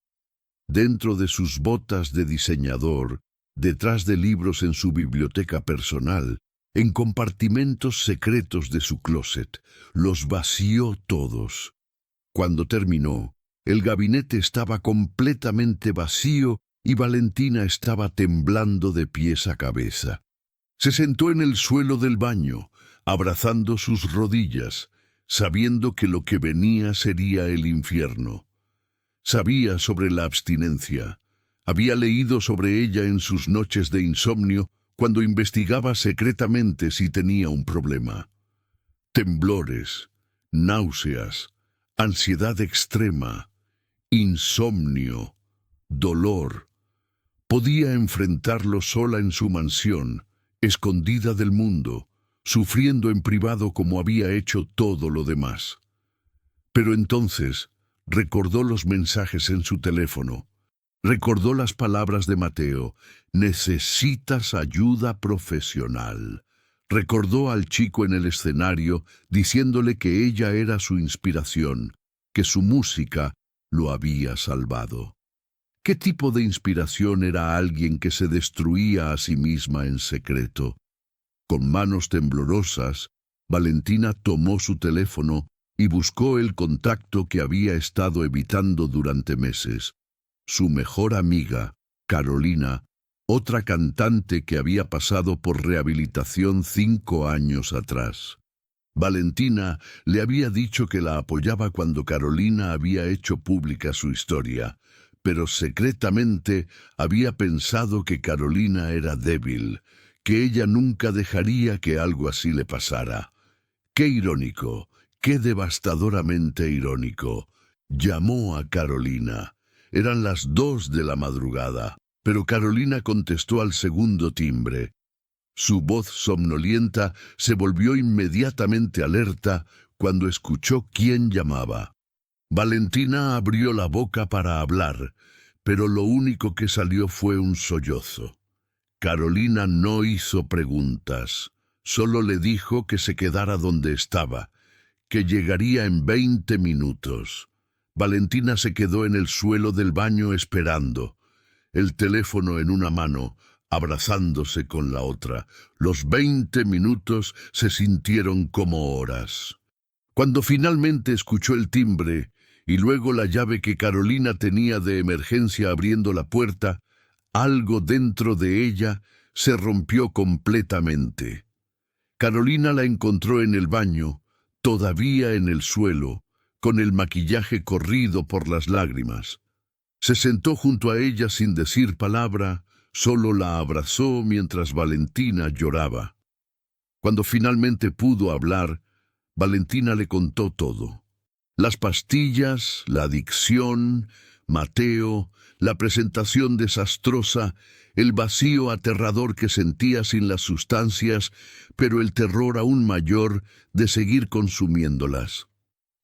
Dentro de sus botas de diseñador, detrás de libros en su biblioteca personal, en compartimentos secretos de su closet, los vació todos. Cuando terminó, el gabinete estaba completamente vacío y Valentina estaba temblando de pies a cabeza. Se sentó en el suelo del baño, abrazando sus rodillas, sabiendo que lo que venía sería el infierno. Sabía sobre la abstinencia. Había leído sobre ella en sus noches de insomnio cuando investigaba secretamente si tenía un problema. Temblores, náuseas, ansiedad extrema, insomnio, dolor. Podía enfrentarlo sola en su mansión, escondida del mundo, sufriendo en privado como había hecho todo lo demás. Pero entonces recordó los mensajes en su teléfono. Recordó las palabras de Mateo: necesitas ayuda profesional. Recordó al chico en el escenario diciéndole que ella era su inspiración, que su música lo había salvado. ¿Qué tipo de inspiración era alguien que se destruía a sí misma en secreto? Con manos temblorosas, Valentina tomó su teléfono y buscó el contacto que había estado evitando durante meses. Su mejor amiga, Carolina, otra cantante que había pasado por rehabilitación 5 años atrás. Valentina le había dicho que la apoyaba cuando Carolina había hecho pública su historia, pero secretamente había pensado que Carolina era débil, que ella nunca dejaría que algo así le pasara. ¡Qué irónico! ¡Qué devastadoramente irónico! Llamó a Carolina. Eran las 2 de la madrugada, pero Carolina contestó al segundo timbre. Su voz somnolienta se volvió inmediatamente alerta cuando escuchó quién llamaba. Valentina abrió la boca para hablar, pero lo único que salió fue un sollozo. Carolina no hizo preguntas, solo le dijo que se quedara donde estaba, que llegaría en 20 minutos. Valentina se quedó en el suelo del baño esperando, el teléfono en una mano, abrazándose con la otra. Los 20 minutos se sintieron como horas. Cuando finalmente escuchó el timbre y luego la llave que Carolina tenía de emergencia abriendo la puerta, algo dentro de ella se rompió completamente. Carolina la encontró en el baño, todavía en el suelo, con el maquillaje corrido por las lágrimas. Se sentó junto a ella sin decir palabra, solo la abrazó mientras Valentina lloraba. Cuando finalmente pudo hablar, Valentina le contó todo. Las pastillas, la adicción, Mateo, la presentación desastrosa, el vacío aterrador que sentía sin las sustancias, pero el terror aún mayor de seguir consumiéndolas.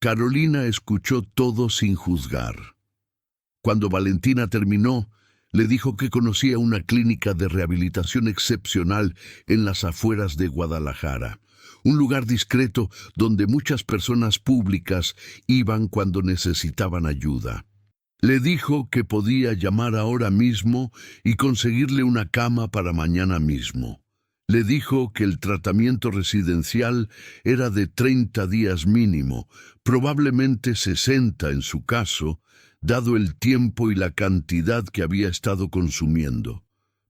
Carolina escuchó todo sin juzgar. Cuando Valentina terminó, le dijo que conocía una clínica de rehabilitación excepcional en las afueras de Guadalajara, un lugar discreto donde muchas personas públicas iban cuando necesitaban ayuda. Le dijo que podía llamar ahora mismo y conseguirle una cama para mañana mismo. Le dijo que el tratamiento residencial era de 30 días mínimo, probablemente 60 en su caso, dado el tiempo y la cantidad que había estado consumiendo.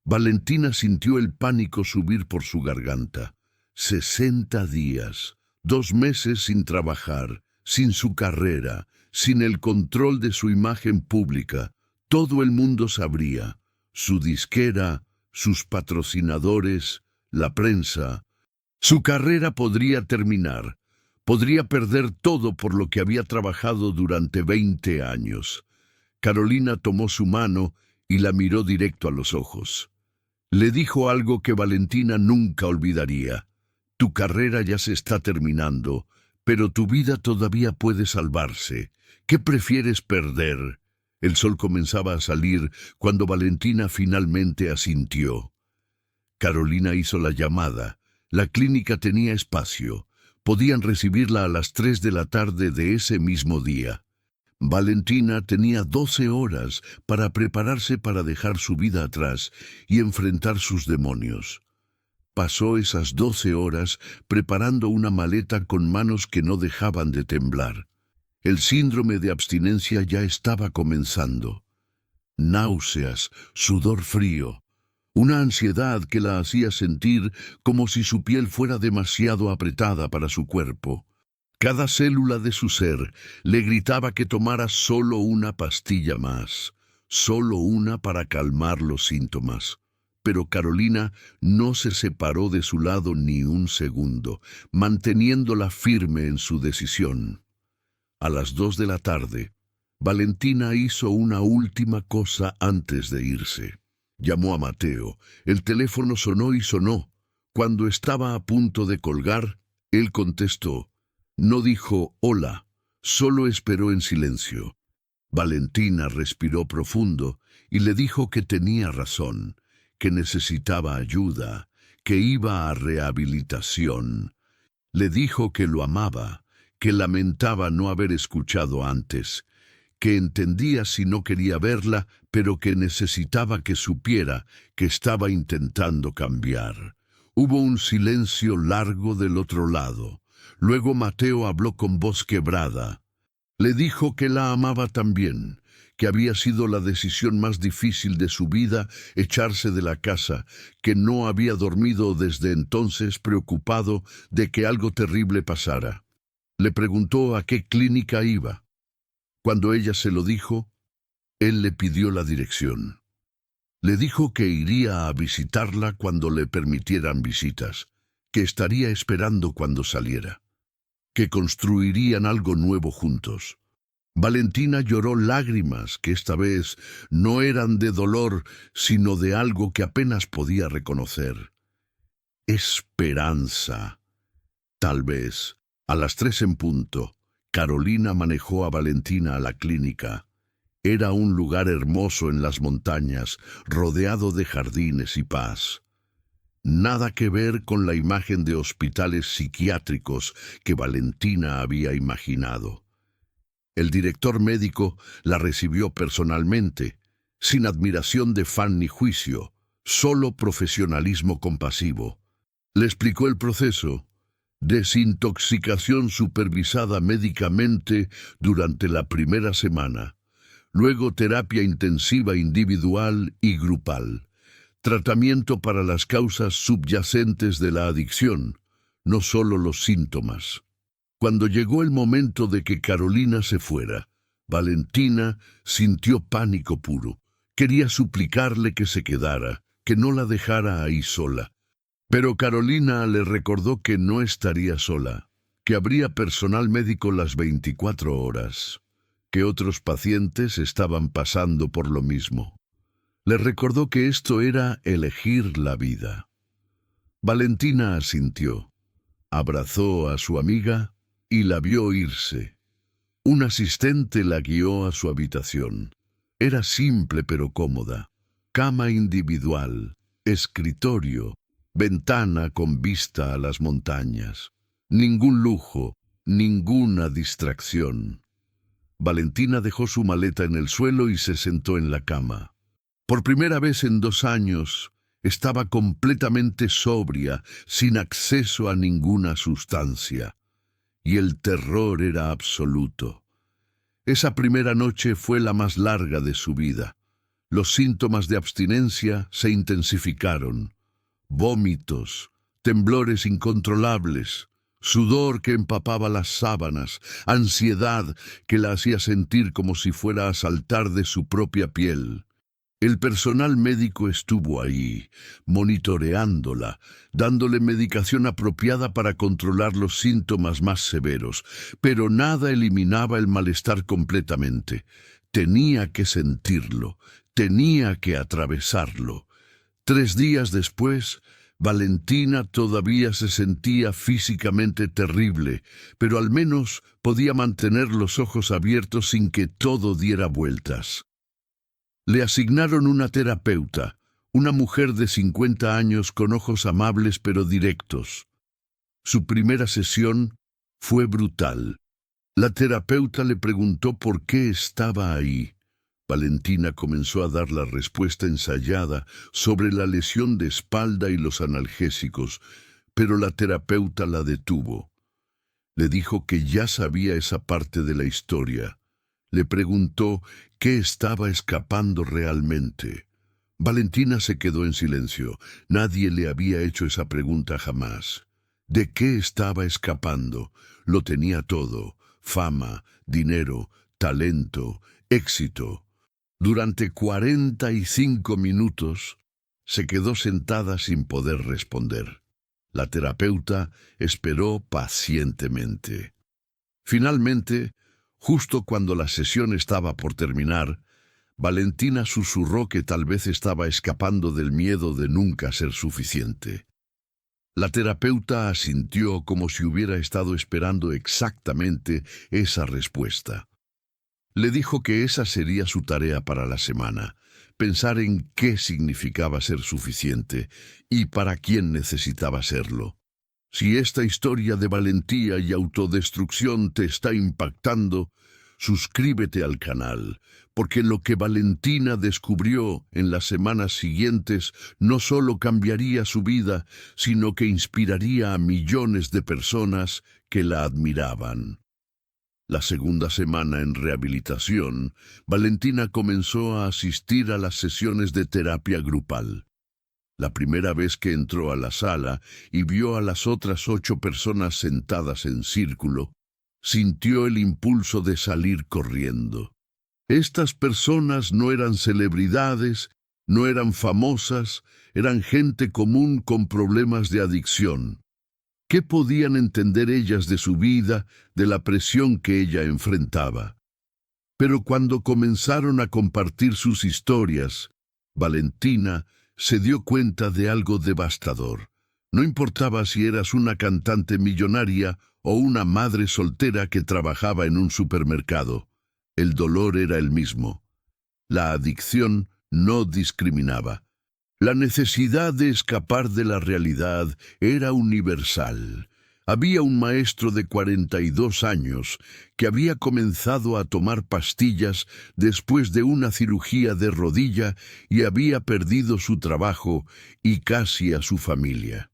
Valentina sintió el pánico subir por su garganta. 60 días, 2 meses sin trabajar, sin su carrera, sin el control de su imagen pública. Todo el mundo sabría. Su disquera, sus patrocinadores, la prensa. Su carrera podría terminar. Podría perder todo por lo que había trabajado durante 20 años. Carolina tomó su mano y la miró directo a los ojos. Le dijo algo que Valentina nunca olvidaría. Tu carrera ya se está terminando, pero tu vida todavía puede salvarse. ¿Qué prefieres perder? El sol comenzaba a salir cuando Valentina finalmente asintió. Carolina hizo la llamada. La clínica tenía espacio. Podían recibirla a las 3 de la tarde de ese mismo día. Valentina tenía 12 horas para prepararse para dejar su vida atrás y enfrentar sus demonios. Pasó esas 12 horas preparando una maleta con manos que no dejaban de temblar. El síndrome de abstinencia ya estaba comenzando. Náuseas, sudor frío, una ansiedad que la hacía sentir como si su piel fuera demasiado apretada para su cuerpo. Cada célula de su ser le gritaba que tomara solo una pastilla más, solo una para calmar los síntomas. Pero Carolina no se separó de su lado ni un segundo, manteniéndola firme en su decisión. A las 2 de la tarde, Valentina hizo una última cosa antes de irse. Llamó a Mateo. El teléfono sonó y sonó. Cuando estaba a punto de colgar, él contestó. No dijo hola, solo esperó en silencio. Valentina respiró profundo y le dijo que tenía razón, que necesitaba ayuda, que iba a rehabilitación. Le dijo que lo amaba, que lamentaba no haber escuchado antes, que entendía si no quería verla, pero que necesitaba que supiera que estaba intentando cambiar. Hubo un silencio largo del otro lado. Luego Mateo habló con voz quebrada. Le dijo que la amaba también, que había sido la decisión más difícil de su vida echarse de la casa, que no había dormido desde entonces preocupado de que algo terrible pasara. Le preguntó a qué clínica iba. Cuando ella se lo dijo, él le pidió la dirección. Le dijo que iría a visitarla cuando le permitieran visitas, que estaría esperando cuando saliera, que construirían algo nuevo juntos. Valentina lloró lágrimas que esta vez no eran de dolor, sino de algo que apenas podía reconocer. Esperanza. Tal vez, a las 3 en punto, Carolina manejó a Valentina a la clínica. Era un lugar hermoso en las montañas, rodeado de jardines y paz. Nada que ver con la imagen de hospitales psiquiátricos que Valentina había imaginado. El director médico la recibió personalmente, sin admiración de fan ni juicio, solo profesionalismo compasivo. Le explicó el proceso: desintoxicación supervisada médicamente durante la primera semana, luego terapia intensiva individual y grupal, tratamiento para las causas subyacentes de la adicción, no solo los síntomas. Cuando llegó el momento de que Carolina se fuera, Valentina sintió pánico puro. Quería suplicarle que se quedara, que no la dejara ahí sola. Pero Carolina le recordó que no estaría sola, que habría personal médico las 24 horas, que otros pacientes estaban pasando por lo mismo. Le recordó que esto era elegir la vida. Valentina asintió, abrazó a su amiga y la vio irse. Un asistente la guió a su habitación. Era simple pero cómoda. Cama individual, escritorio, ventana con vista a las montañas. Ningún lujo, ninguna distracción. Valentina dejó su maleta en el suelo y se sentó en la cama. Por primera vez en 2 años, estaba completamente sobria, sin acceso a ninguna sustancia. Y el terror era absoluto. Esa primera noche fue la más larga de su vida. Los síntomas de abstinencia se intensificaron. Vómitos, temblores incontrolables, sudor que empapaba las sábanas, ansiedad que la hacía sentir como si fuera a saltar de su propia piel. El personal médico estuvo ahí, monitoreándola, dándole medicación apropiada para controlar los síntomas más severos, pero nada eliminaba el malestar completamente. Tenía que sentirlo, tenía que atravesarlo. 3 días después, Valentina todavía se sentía físicamente terrible, pero al menos podía mantener los ojos abiertos sin que todo diera vueltas. Le asignaron una terapeuta, una mujer de 50 años con ojos amables pero directos. Su primera sesión fue brutal. La terapeuta le preguntó por qué estaba ahí. Valentina comenzó a dar la respuesta ensayada sobre la lesión de espalda y los analgésicos, pero la terapeuta la detuvo. Le dijo que ya sabía esa parte de la historia. Le preguntó qué estaba escapando realmente. Valentina se quedó en silencio. Nadie le había hecho esa pregunta jamás. ¿De qué estaba escapando? Lo tenía todo: fama, dinero, talento, éxito. Durante 45 minutos se quedó sentada sin poder responder. La terapeuta esperó pacientemente. Finalmente, justo cuando la sesión estaba por terminar, Valentina susurró que tal vez estaba escapando del miedo de nunca ser suficiente. La terapeuta asintió como si hubiera estado esperando exactamente esa respuesta. Le dijo que esa sería su tarea para la semana, pensar en qué significaba ser suficiente y para quién necesitaba serlo. Si esta historia de valentía y autodestrucción te está impactando, suscríbete al canal, porque lo que Valentina descubrió en las semanas siguientes no solo cambiaría su vida, sino que inspiraría a millones de personas que la admiraban. La segunda semana en rehabilitación, Valentina comenzó a asistir a las sesiones de terapia grupal. La primera vez que entró a la sala y vio a las otras 8 personas sentadas en círculo, sintió el impulso de salir corriendo. Estas personas no eran celebridades, no eran famosas, eran gente común con problemas de adicción. ¿Qué podían entender ellas de su vida, de la presión que ella enfrentaba? Pero cuando comenzaron a compartir sus historias, Valentina se dio cuenta de algo devastador. No importaba si eras una cantante millonaria o una madre soltera que trabajaba en un supermercado. El dolor era el mismo. La adicción no discriminaba. La necesidad de escapar de la realidad era universal. Había un maestro de 42 años que había comenzado a tomar pastillas después de una cirugía de rodilla y había perdido su trabajo y casi a su familia.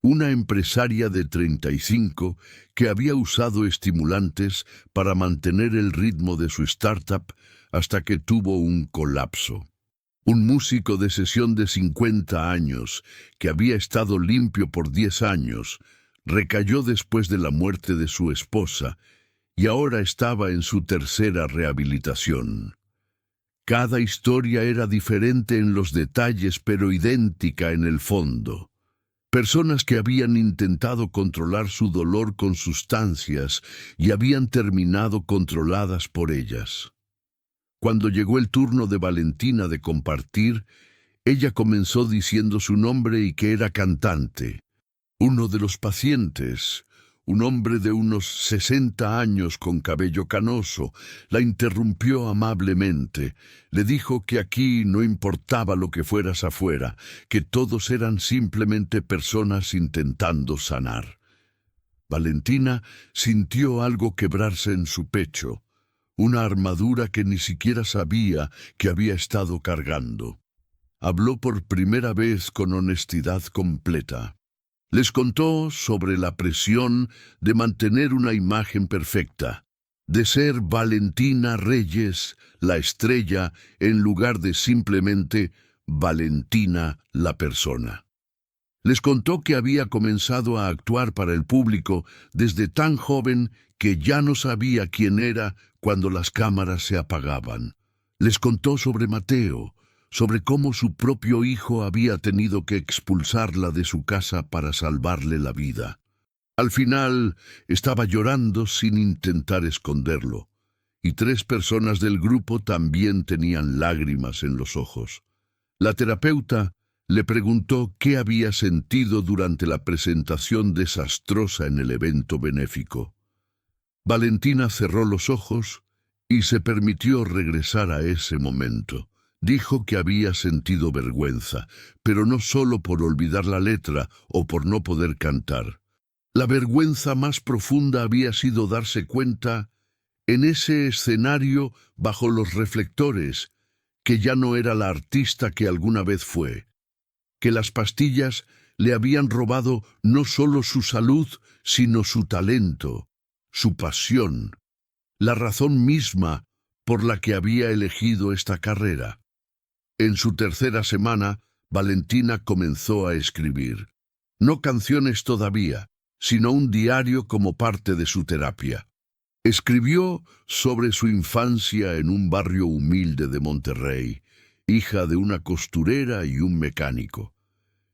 Una empresaria de 35 que había usado estimulantes para mantener el ritmo de su startup hasta que tuvo un colapso. Un músico de sesión de 50 años que había estado limpio por 10 años recayó después de la muerte de su esposa y ahora estaba en su tercera rehabilitación. Cada historia era diferente en los detalles, pero idéntica en el fondo. Personas que habían intentado controlar su dolor con sustancias y habían terminado controladas por ellas. Cuando llegó el turno de Valentina de compartir, ella comenzó diciendo su nombre y que era cantante. Uno de los pacientes, un hombre de unos 60 años con cabello canoso, la interrumpió amablemente. Le dijo que aquí no importaba lo que fueras afuera, que todos eran simplemente personas intentando sanar. Valentina sintió algo quebrarse en su pecho, una armadura que ni siquiera sabía que había estado cargando. Habló por primera vez con honestidad completa. Les contó sobre la presión de mantener una imagen perfecta, de ser Valentina Reyes, la estrella, en lugar de simplemente Valentina, la persona. Les contó que había comenzado a actuar para el público desde tan joven que ya no sabía quién era cuando las cámaras se apagaban. Les contó sobre Mateo, sobre cómo su propio hijo había tenido que expulsarla de su casa para salvarle la vida. Al final, estaba llorando sin intentar esconderlo, y 3 personas del grupo también tenían lágrimas en los ojos. La terapeuta le preguntó qué había sentido durante la presentación desastrosa en el evento benéfico. Valentina cerró los ojos y se permitió regresar a ese momento. Dijo que había sentido vergüenza, pero no solo por olvidar la letra o por no poder cantar. La vergüenza más profunda había sido darse cuenta, en ese escenario bajo los reflectores, que ya no era la artista que alguna vez fue, que las pastillas le habían robado no solo su salud, sino su talento, su pasión, la razón misma por la que había elegido esta carrera. En su tercera semana, Valentina comenzó a escribir. No canciones todavía, sino un diario como parte de su terapia. Escribió sobre su infancia en un barrio humilde de Monterrey, hija de una costurera y un mecánico.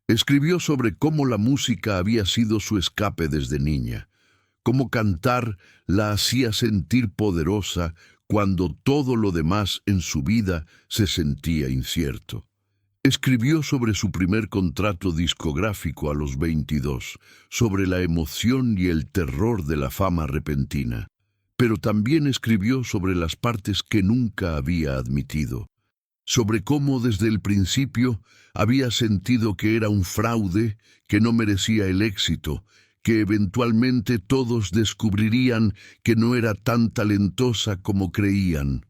Escribió sobre cómo la música había sido su escape desde niña, cómo cantar la hacía sentir poderosa cuando todo lo demás en su vida se sentía incierto. Escribió sobre su primer contrato discográfico a los 22, sobre la emoción y el terror de la fama repentina, pero también escribió sobre las partes que nunca había admitido, sobre cómo desde el principio había sentido que era un fraude, que no merecía el éxito, que eventualmente todos descubrirían que no era tan talentosa como creían,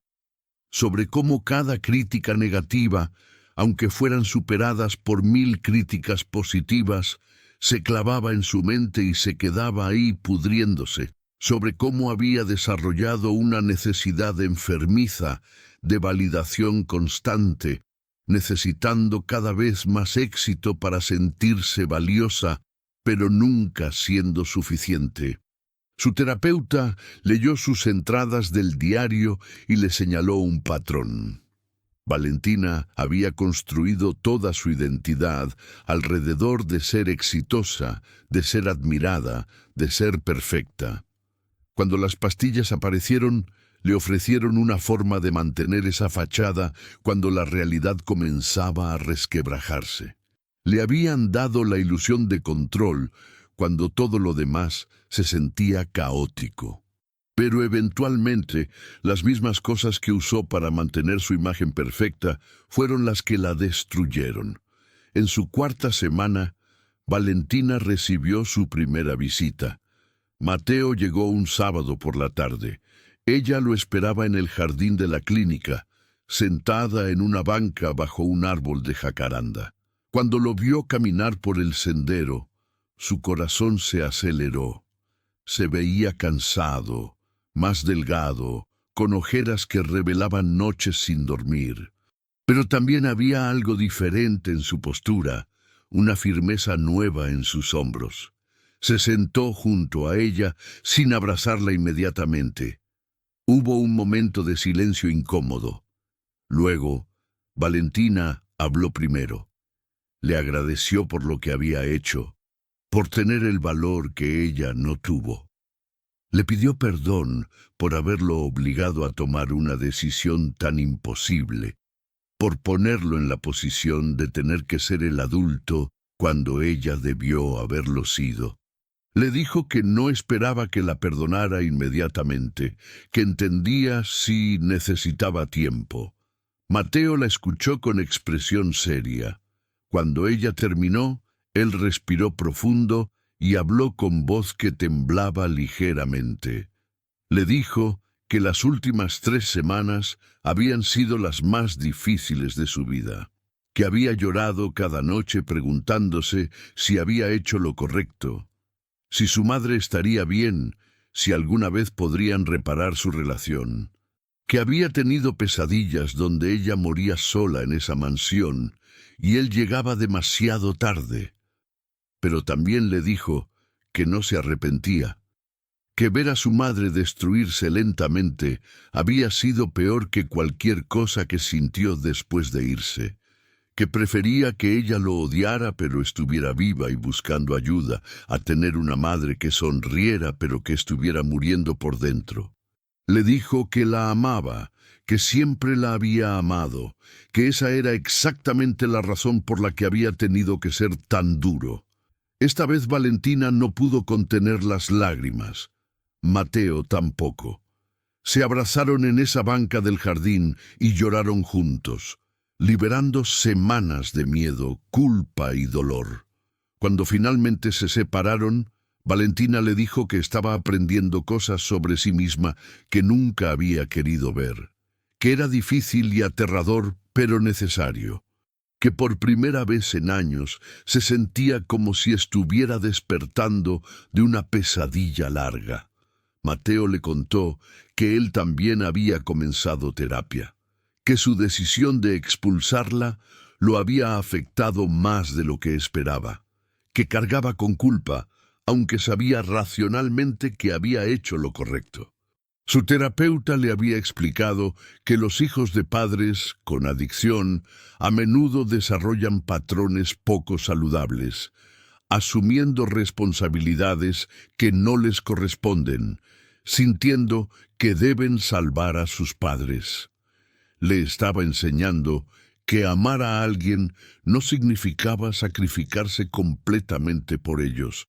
sobre cómo cada crítica negativa, aunque fueran superadas por 1000 críticas positivas, se clavaba en su mente y se quedaba ahí pudriéndose, sobre cómo había desarrollado una necesidad enfermiza de validación constante, necesitando cada vez más éxito para sentirse valiosa, pero nunca siendo suficiente. Su terapeuta leyó sus entradas del diario y le señaló un patrón. Valentina había construido toda su identidad alrededor de ser exitosa, de ser admirada, de ser perfecta. Cuando las pastillas aparecieron, le ofrecieron una forma de mantener esa fachada cuando la realidad comenzaba a resquebrajarse. Le habían dado la ilusión de control cuando todo lo demás se sentía caótico. Pero eventualmente, las mismas cosas que usó para mantener su imagen perfecta fueron las que la destruyeron. En su cuarta semana, Valentina recibió su primera visita. Mateo llegó un sábado por la tarde. Ella lo esperaba en el jardín de la clínica, sentada en una banca bajo un árbol de jacaranda. Cuando lo vio caminar por el sendero, su corazón se aceleró. Se veía cansado, más delgado, con ojeras que revelaban noches sin dormir. Pero también había algo diferente en su postura, una firmeza nueva en sus hombros. Se sentó junto a ella sin abrazarla inmediatamente. Hubo un momento de silencio incómodo. Luego, Valentina habló primero. Le agradeció por lo que había hecho, por tener el valor que ella no tuvo. Le pidió perdón por haberlo obligado a tomar una decisión tan imposible, por ponerlo en la posición de tener que ser el adulto cuando ella debió haberlo sido. Le dijo que no esperaba que la perdonara inmediatamente, que entendía si necesitaba tiempo. Mateo la escuchó con expresión seria. Cuando ella terminó, él respiró profundo y habló con voz que temblaba ligeramente. Le dijo que las últimas 3 semanas habían sido las más difíciles de su vida, que había llorado cada noche preguntándose si había hecho lo correcto, si su madre estaría bien, si alguna vez podrían reparar su relación, que había tenido pesadillas donde ella moría sola en esa mansión y él llegaba demasiado tarde. Pero también le dijo que no se arrepentía, que ver a su madre destruirse lentamente había sido peor que cualquier cosa que sintió después de irse, que prefería que ella lo odiara pero estuviera viva y buscando ayuda, a tener una madre que sonriera pero que estuviera muriendo por dentro. Le dijo que la amaba, que siempre la había amado, que esa era exactamente la razón por la que había tenido que ser tan duro. Esta vez Valentina no pudo contener las lágrimas. Mateo tampoco. Se abrazaron en esa banca del jardín y lloraron juntos, liberando semanas de miedo, culpa y dolor. Cuando finalmente se separaron, Valentina le dijo que estaba aprendiendo cosas sobre sí misma que nunca había querido ver, que era difícil y aterrador, pero necesario, que por primera vez en años se sentía como si estuviera despertando de una pesadilla larga. Mateo le contó que él también había comenzado terapia, que su decisión de expulsarla lo había afectado más de lo que esperaba, que cargaba con culpa, aunque sabía racionalmente que había hecho lo correcto. Su terapeuta le había explicado que los hijos de padres con adicción a menudo desarrollan patrones poco saludables, asumiendo responsabilidades que no les corresponden, sintiendo que deben salvar a sus padres. Le estaba enseñando que amar a alguien no significaba sacrificarse completamente por ellos.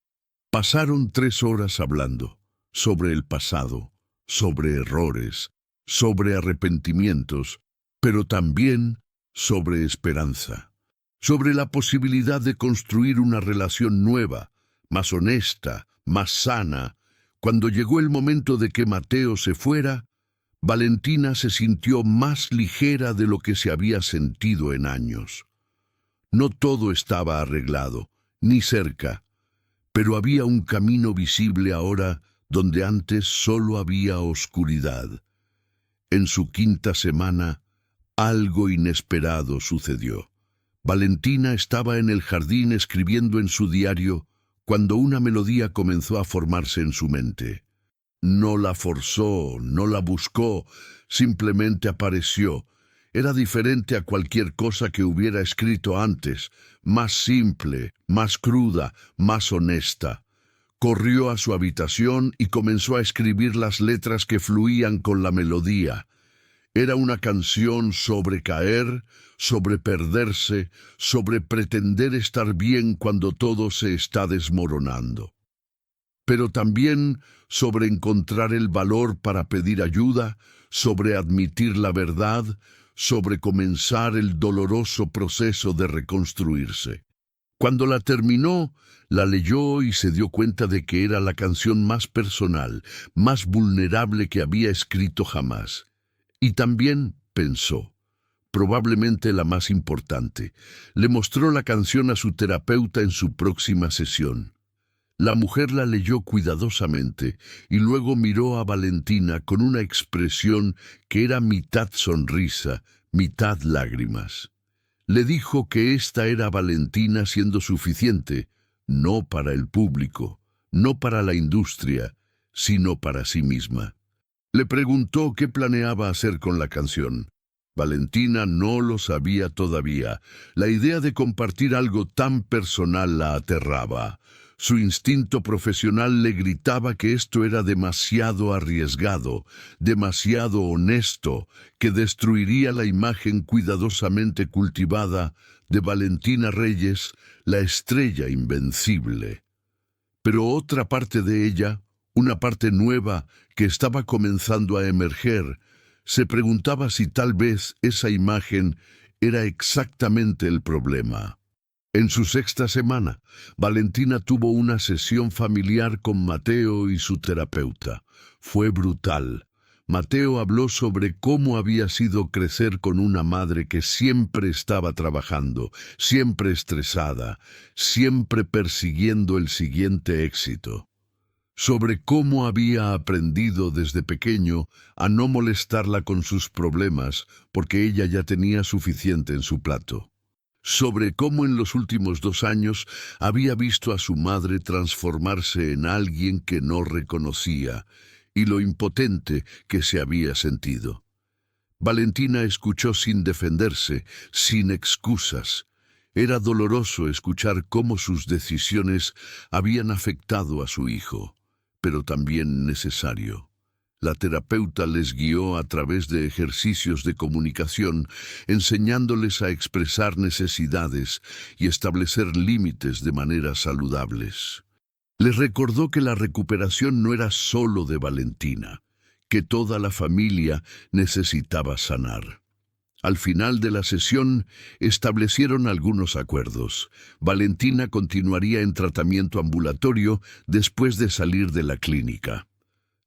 Pasaron 3 horas hablando sobre el pasado, sobre errores, sobre arrepentimientos, pero también sobre esperanza, sobre la posibilidad de construir una relación nueva, más honesta, más sana. Cuando llegó el momento de que Mateo se fuera, Valentina se sintió más ligera de lo que se había sentido en años. No todo estaba arreglado, ni cerca, pero había un camino visible ahora donde antes solo había oscuridad. En su quinta semana, algo inesperado sucedió. Valentina estaba en el jardín escribiendo en su diario cuando una melodía comenzó a formarse en su mente. No la forzó, no la buscó, simplemente apareció. Era diferente a cualquier cosa que hubiera escrito antes, más simple, más cruda, más honesta. Corrió a su habitación y comenzó a escribir las letras que fluían con la melodía. Era una canción sobre caer, sobre perderse, sobre pretender estar bien cuando todo se está desmoronando. Pero también sobre encontrar el valor para pedir ayuda, sobre admitir la verdad, sobre comenzar el doloroso proceso de reconstruirse. Cuando la terminó, la leyó y se dio cuenta de que era la canción más personal, más vulnerable que había escrito jamás. Y también pensó, probablemente la más importante, le mostró la canción a su terapeuta en su próxima sesión. La mujer la leyó cuidadosamente y luego miró a Valentina con una expresión que era mitad sonrisa, mitad lágrimas. Le dijo que esta era Valentina siendo suficiente, no para el público, no para la industria, sino para sí misma. Le preguntó qué planeaba hacer con la canción. Valentina no lo sabía todavía. La idea de compartir algo tan personal la aterraba. Su instinto profesional le gritaba que esto era demasiado arriesgado, demasiado honesto, que destruiría la imagen cuidadosamente cultivada de Valentina Reyes, la estrella invencible. Pero otra parte de ella, una parte nueva que estaba comenzando a emerger, se preguntaba si tal vez esa imagen era exactamente el problema. En su sexta semana, Valentina tuvo una sesión familiar con Mateo y su terapeuta. Fue brutal. Mateo habló sobre cómo había sido crecer con una madre que siempre estaba trabajando, siempre estresada, siempre persiguiendo el siguiente éxito. Sobre cómo había aprendido desde pequeño a no molestarla con sus problemas porque ella ya tenía suficiente en su plato. Sobre cómo en los últimos 2 años había visto a su madre transformarse en alguien que no reconocía y lo impotente que se había sentido. Valentina escuchó sin defenderse, sin excusas. Era doloroso escuchar cómo sus decisiones habían afectado a su hijo, pero también necesario. La terapeuta les guió a través de ejercicios de comunicación, enseñándoles a expresar necesidades y establecer límites de manera saludables. Les recordó que la recuperación no era solo de Valentina, que toda la familia necesitaba sanar. Al final de la sesión, establecieron algunos acuerdos. Valentina continuaría en tratamiento ambulatorio después de salir de la clínica.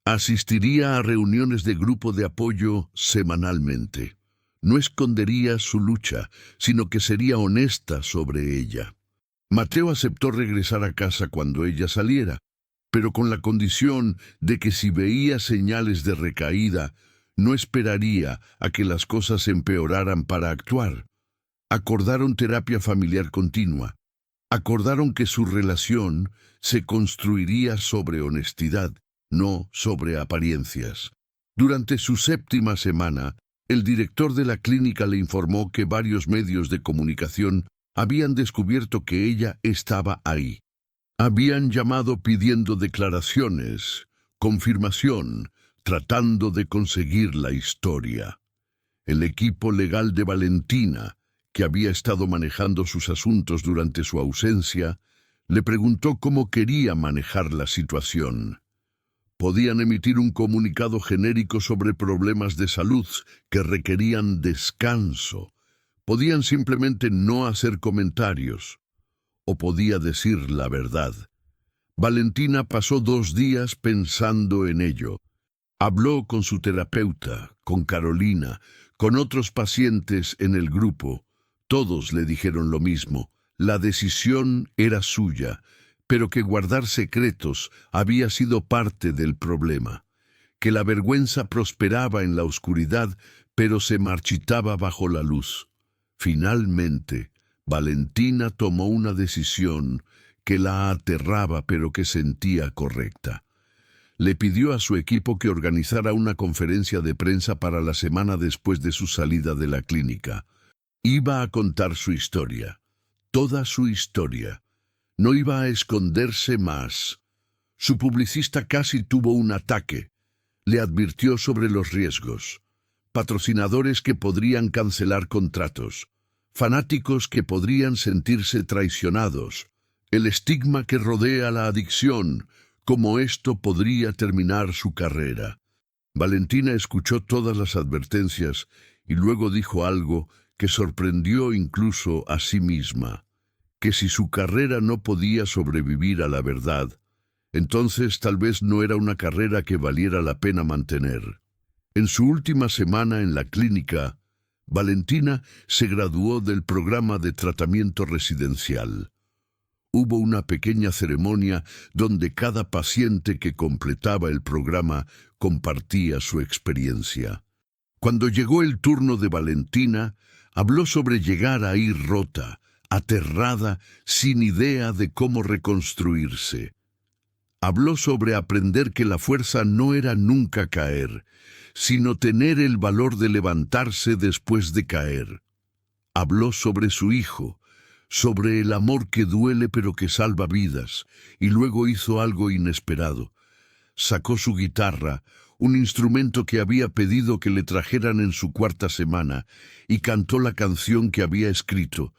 Asistiría a reuniones de grupo de apoyo semanalmente. No escondería su lucha, sino que sería honesta sobre ella. Mateo aceptó regresar a casa cuando ella saliera, pero con la condición de que si veía señales de recaída, no esperaría a que las cosas empeoraran para actuar. Acordaron terapia familiar continua. Acordaron que su relación se construiría sobre honestidad, no sobre apariencias. Durante su séptima semana, el director de la clínica le informó que varios medios de comunicación habían descubierto que ella estaba ahí. Habían llamado pidiendo declaraciones, confirmación, tratando de conseguir la historia. El equipo legal de Valentina, que había estado manejando sus asuntos durante su ausencia, le preguntó cómo quería manejar la situación. Podían emitir un comunicado genérico sobre problemas de salud que requerían descanso. Podían simplemente no hacer comentarios. O podía decir la verdad. Valentina pasó 2 días pensando en ello. Habló con su terapeuta, con Carolina, con otros pacientes en el grupo. Todos le dijeron lo mismo. La decisión era suya, pero que guardar secretos había sido parte del problema. Que la vergüenza prosperaba en la oscuridad, pero se marchitaba bajo la luz. Finalmente, Valentina tomó una decisión que la aterraba, pero que sentía correcta. Le pidió a su equipo que organizara una conferencia de prensa para la semana después de su salida de la clínica. Iba a contar su historia, toda su historia. No iba a esconderse más. Su publicista casi tuvo un ataque. Le advirtió sobre los riesgos. Patrocinadores que podrían cancelar contratos. Fanáticos que podrían sentirse traicionados. El estigma que rodea la adicción, cómo esto podría terminar su carrera. Valentina escuchó todas las advertencias y luego dijo algo que sorprendió incluso a sí misma, que si su carrera no podía sobrevivir a la verdad, entonces tal vez no era una carrera que valiera la pena mantener. En su última semana en la clínica, Valentina se graduó del programa de tratamiento residencial. Hubo una pequeña ceremonia donde cada paciente que completaba el programa compartía su experiencia. Cuando llegó el turno de Valentina, habló sobre llegar ahí rota, aterrada, sin idea de cómo reconstruirse. Habló sobre aprender que la fuerza no era nunca caer, sino tener el valor de levantarse después de caer. Habló sobre su hijo, sobre el amor que duele pero que salva vidas, y luego hizo algo inesperado. Sacó su guitarra, un instrumento que había pedido que le trajeran en su 4ª semana, y cantó la canción que había escrito.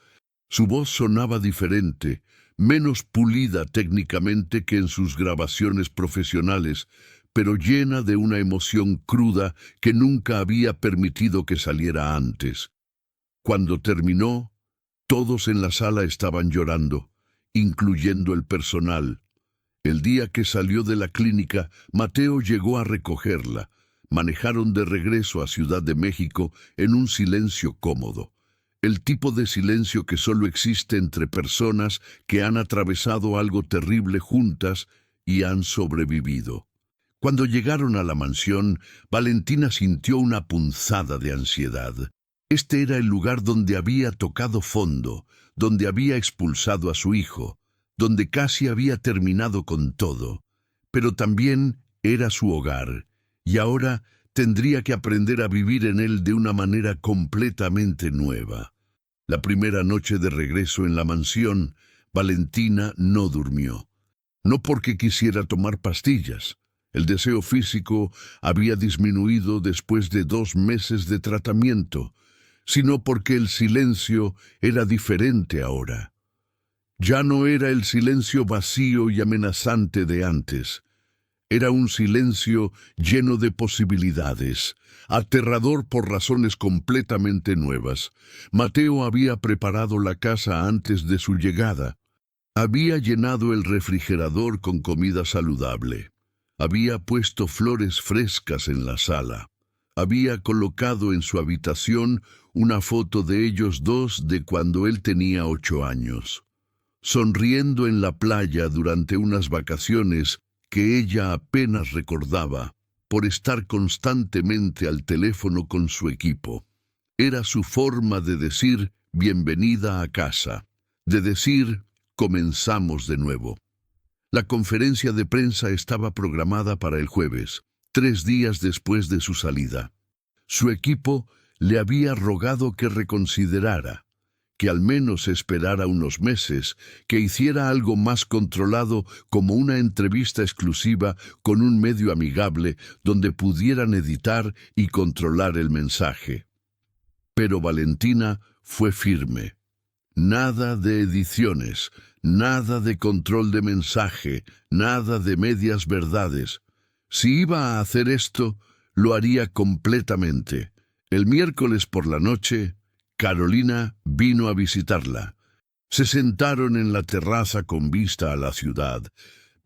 Su voz sonaba diferente, menos pulida técnicamente que en sus grabaciones profesionales, pero llena de una emoción cruda que nunca había permitido que saliera antes. Cuando terminó, todos en la sala estaban llorando, incluyendo el personal. El día que salió de la clínica, Mateo llegó a recogerla. Manejaron de regreso a Ciudad de México en un silencio cómodo. El tipo de silencio que solo existe entre personas que han atravesado algo terrible juntas y han sobrevivido. Cuando llegaron a la mansión, Valentina sintió una punzada de ansiedad. Este era el lugar donde había tocado fondo, donde había expulsado a su hijo, donde casi había terminado con todo. Pero también era su hogar, y ahora tendría que aprender a vivir en él de una manera completamente nueva. La primera noche de regreso en la mansión, Valentina no durmió. No porque quisiera tomar pastillas. El deseo físico había disminuido después de 2 meses de tratamiento, sino porque el silencio era diferente ahora. Ya no era el silencio vacío y amenazante de antes. Era un silencio lleno de posibilidades, aterrador por razones completamente nuevas. Mateo había preparado la casa antes de su llegada. Había llenado el refrigerador con comida saludable. Había puesto flores frescas en la sala. Había colocado en su habitación una foto de ellos dos de cuando él tenía 8 años, sonriendo en la playa durante unas vacaciones que ella apenas recordaba por estar constantemente al teléfono con su equipo. Era su forma de decir bienvenida a casa, de decir comenzamos de nuevo. La conferencia de prensa estaba programada para el jueves, 3 días después de su salida. Su equipo le había rogado que reconsiderara, que al menos esperara unos meses, que hiciera algo más controlado como una entrevista exclusiva con un medio amigable donde pudieran editar y controlar el mensaje. Pero Valentina fue firme. Nada de ediciones, nada de control de mensaje, nada de medias verdades. Si iba a hacer esto, lo haría completamente. El miércoles por la noche, Carolina vino a visitarla. Se sentaron en la terraza con vista a la ciudad.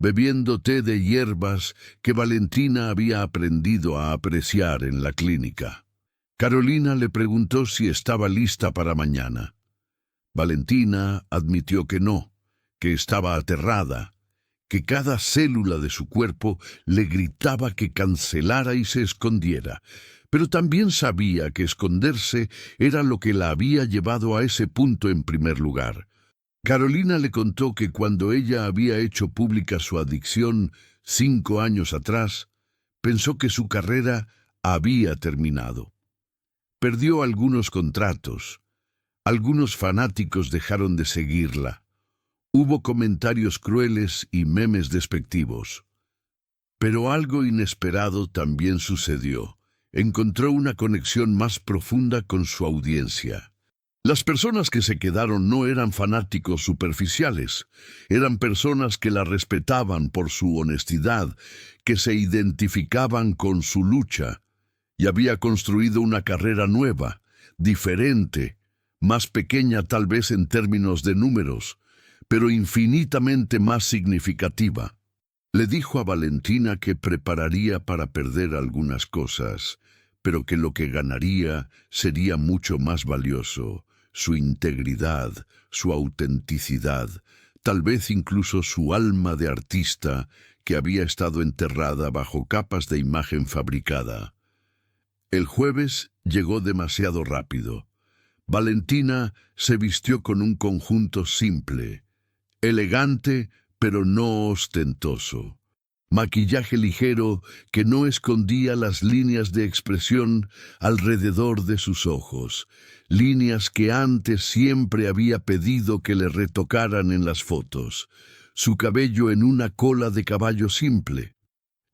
bebiendo té de hierbas que Valentina había aprendido a apreciar en la clínica. Carolina le preguntó si estaba lista para mañana. Valentina admitió que no, que estaba aterrada, que cada célula de su cuerpo le gritaba que cancelara y se escondiera, pero también sabía que esconderse era lo que la había llevado a ese punto en primer lugar. Carolina le contó que cuando ella había hecho pública su adicción 5 años atrás, pensó que su carrera había terminado. Perdió algunos contratos, algunos fanáticos dejaron de seguirla, hubo comentarios crueles y memes despectivos. Pero algo inesperado también sucedió. Encontró una conexión más profunda con su audiencia. Las personas que se quedaron no eran fanáticos superficiales, eran personas que la respetaban por su honestidad, que se identificaban con su lucha, y había construido una carrera nueva, diferente, más pequeña tal vez en términos de números, pero infinitamente más significativa. Le dijo a Valentina que prepararía para perder algunas cosas, pero que lo que ganaría sería mucho más valioso, su integridad, su autenticidad, tal vez incluso su alma de artista que había estado enterrada bajo capas de imagen fabricada. El jueves llegó demasiado rápido. Valentina se vistió con un conjunto simple, elegante pero no ostentoso. Maquillaje ligero que no escondía las líneas de expresión alrededor de sus ojos, líneas que antes siempre había pedido que le retocaran en las fotos. Su cabello en una cola de caballo simple.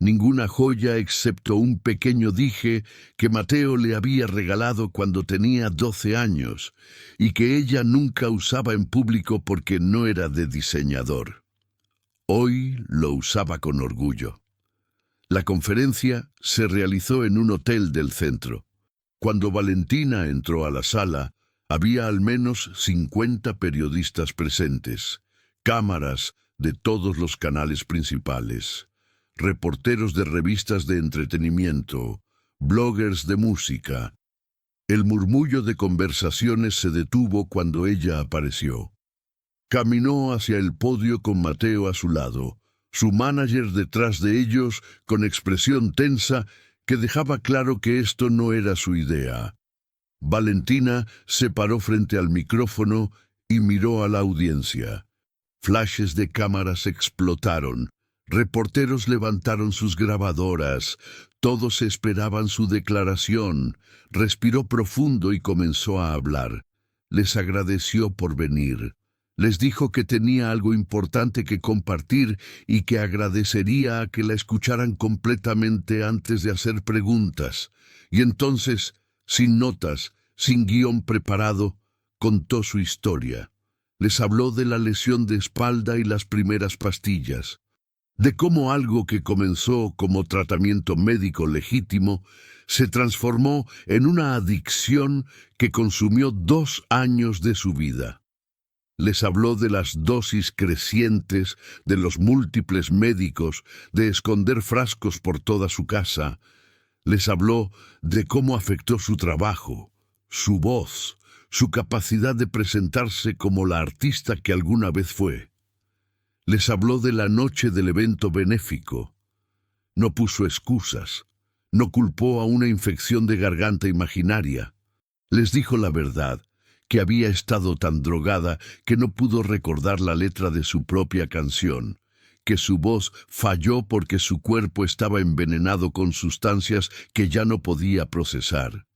Ninguna joya excepto un pequeño dije que Mateo le había regalado cuando tenía 12 años y que ella nunca usaba en público porque no era de diseñador. Hoy lo usaba con orgullo. La conferencia se realizó en un hotel del centro. Cuando Valentina entró a la sala, había al menos 50 periodistas presentes, cámaras de todos los canales principales, reporteros de revistas de entretenimiento, bloggers de música. El murmullo de conversaciones se detuvo cuando ella apareció. Caminó hacia el podio con Mateo a su lado, su manager detrás de ellos con expresión tensa que dejaba claro que esto no era su idea. Valentina se paró frente al micrófono y miró a la audiencia. Flashes de cámaras explotaron. Reporteros levantaron sus grabadoras. Todos esperaban su declaración. Respiró profundo y comenzó a hablar. Les agradeció por venir. Les dijo que tenía algo importante que compartir y que agradecería a que la escucharan completamente antes de hacer preguntas. Y entonces, sin notas, sin guión preparado, contó su historia. Les habló de la lesión de espalda y las primeras pastillas, de cómo algo que comenzó como tratamiento médico legítimo se transformó en una adicción que consumió 2 años de su vida. Les habló de las dosis crecientes, de los múltiples médicos, de esconder frascos por toda su casa. Les habló de cómo afectó su trabajo, su voz, su capacidad de presentarse como la artista que alguna vez fue. Les habló de la noche del evento benéfico. No puso excusas, no culpó a una infección de garganta imaginaria. Les dijo la verdad, que había estado tan drogada que no pudo recordar la letra de su propia canción, que su voz falló porque su cuerpo estaba envenenado con sustancias que ya no podía procesar.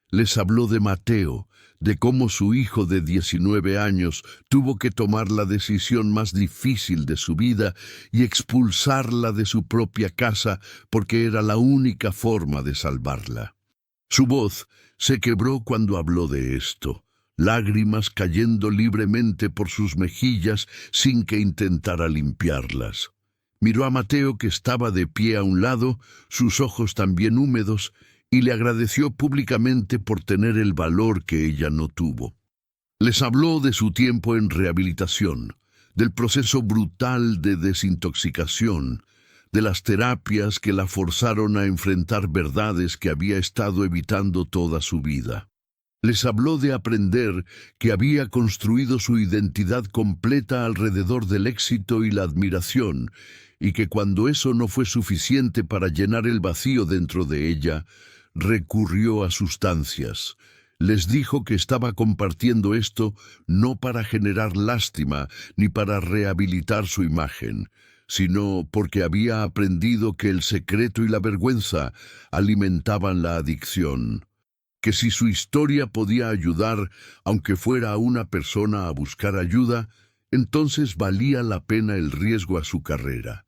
Les habló de Mateo, de cómo su hijo de 19 años tuvo que tomar la decisión más difícil de su vida y expulsarla de su propia casa porque era la única forma de salvarla. Su voz se quebró cuando habló de esto, lágrimas cayendo libremente por sus mejillas sin que intentara limpiarlas. Miró a Mateo que estaba de pie a un lado, sus ojos también húmedos, y le agradeció públicamente por tener el valor que ella no tuvo. Les habló de su tiempo en rehabilitación, del proceso brutal de desintoxicación, de las terapias que la forzaron a enfrentar verdades que había estado evitando toda su vida. Les habló de aprender que había construido su identidad completa alrededor del éxito y la admiración, y que cuando eso no fue suficiente para llenar el vacío dentro de ella, recurrió a sustancias. Les dijo que estaba compartiendo esto no para generar lástima ni para rehabilitar su imagen, sino porque había aprendido que el secreto y la vergüenza alimentaban la adicción. Que si su historia podía ayudar, aunque fuera a una persona a buscar ayuda, entonces valía la pena el riesgo a su carrera.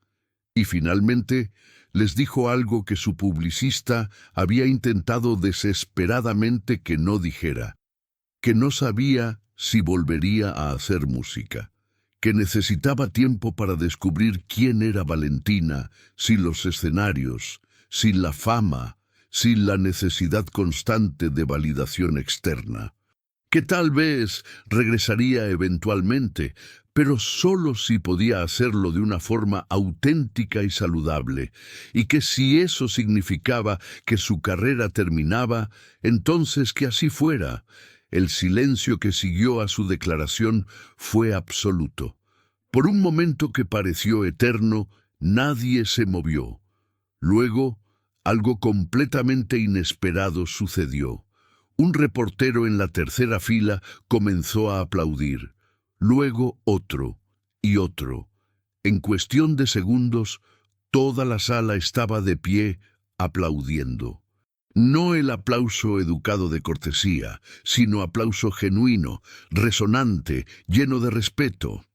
Y finalmente, les dijo algo que su publicista había intentado desesperadamente que no dijera, que no sabía si volvería a hacer música, que necesitaba tiempo para descubrir quién era Valentina, sin los escenarios, sin la fama, sin la necesidad constante de validación externa. Que tal vez regresaría eventualmente, pero solo si podía hacerlo de una forma auténtica y saludable, y que si eso significaba que su carrera terminaba, entonces que así fuera. El silencio que siguió a su declaración fue absoluto. Por un momento que pareció eterno, nadie se movió. Luego, algo completamente inesperado sucedió. Un reportero en la tercera fila comenzó a aplaudir. Luego otro y otro. En cuestión de segundos, toda la sala estaba de pie, aplaudiendo. No el aplauso educado de cortesía, sino aplauso genuino, resonante, lleno de respeto.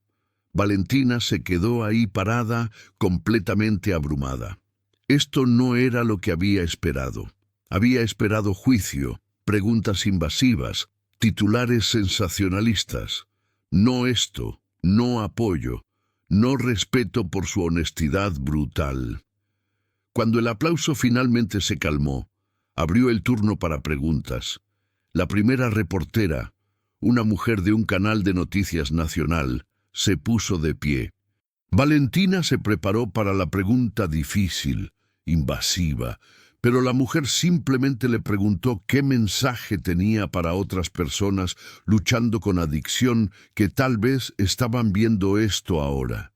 Valentina se quedó ahí parada, completamente abrumada. Esto no era lo que había esperado. Había esperado juicio, preguntas invasivas, titulares sensacionalistas. No esto, no apoyo, no respeto por su honestidad brutal. Cuando el aplauso finalmente se calmó, abrió el turno para preguntas. La primera reportera, una mujer de un canal de noticias nacional, se puso de pie. Valentina se preparó para la pregunta difícil, invasiva, pero la mujer simplemente le preguntó qué mensaje tenía para otras personas luchando con adicción que tal vez estaban viendo esto ahora.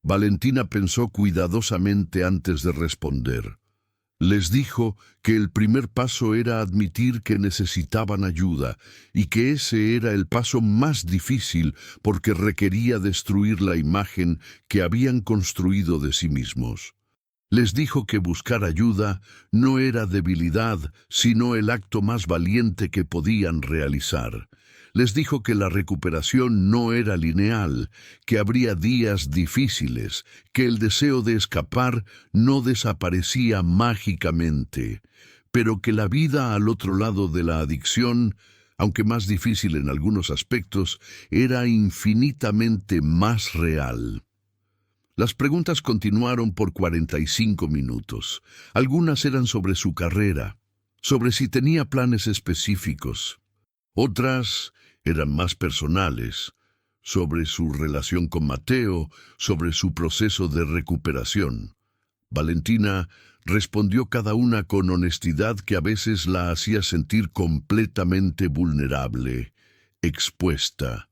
Valentina pensó cuidadosamente antes de responder. Les dijo que el primer paso era admitir que necesitaban ayuda y que ese era el paso más difícil porque requería destruir la imagen que habían construido de sí mismos. Les dijo que buscar ayuda no era debilidad, sino el acto más valiente que podían realizar. Les dijo que la recuperación no era lineal, que habría días difíciles, que el deseo de escapar no desaparecía mágicamente, pero que la vida al otro lado de la adicción, aunque más difícil en algunos aspectos, era infinitamente más real. Las preguntas continuaron por 45 minutos. Algunas eran sobre su carrera, sobre si tenía planes específicos. Otras eran más personales, sobre su relación con Mateo, sobre su proceso de recuperación. Valentina respondió cada una con honestidad que a veces la hacía sentir completamente vulnerable, expuesta,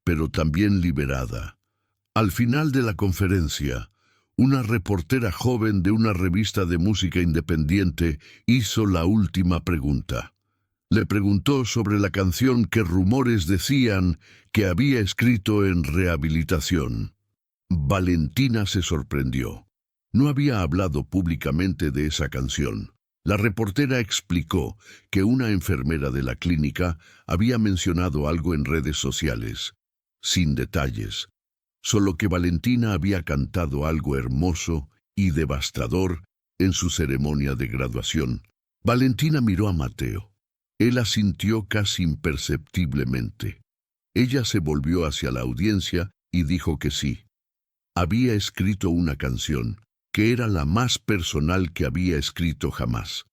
pero también liberada. Al final de la conferencia, una reportera joven de una revista de música independiente hizo la última pregunta. Le preguntó sobre la canción que rumores decían que había escrito en rehabilitación. Valentina se sorprendió. No había hablado públicamente de esa canción. La reportera explicó que una enfermera de la clínica había mencionado algo en redes sociales, sin detalles, solo que Valentina había cantado algo hermoso y devastador en su ceremonia de graduación. Valentina miró a Mateo. Él asintió casi imperceptiblemente. Ella se volvió hacia la audiencia y dijo que sí. Había escrito una canción, que era la más personal que había escrito jamás,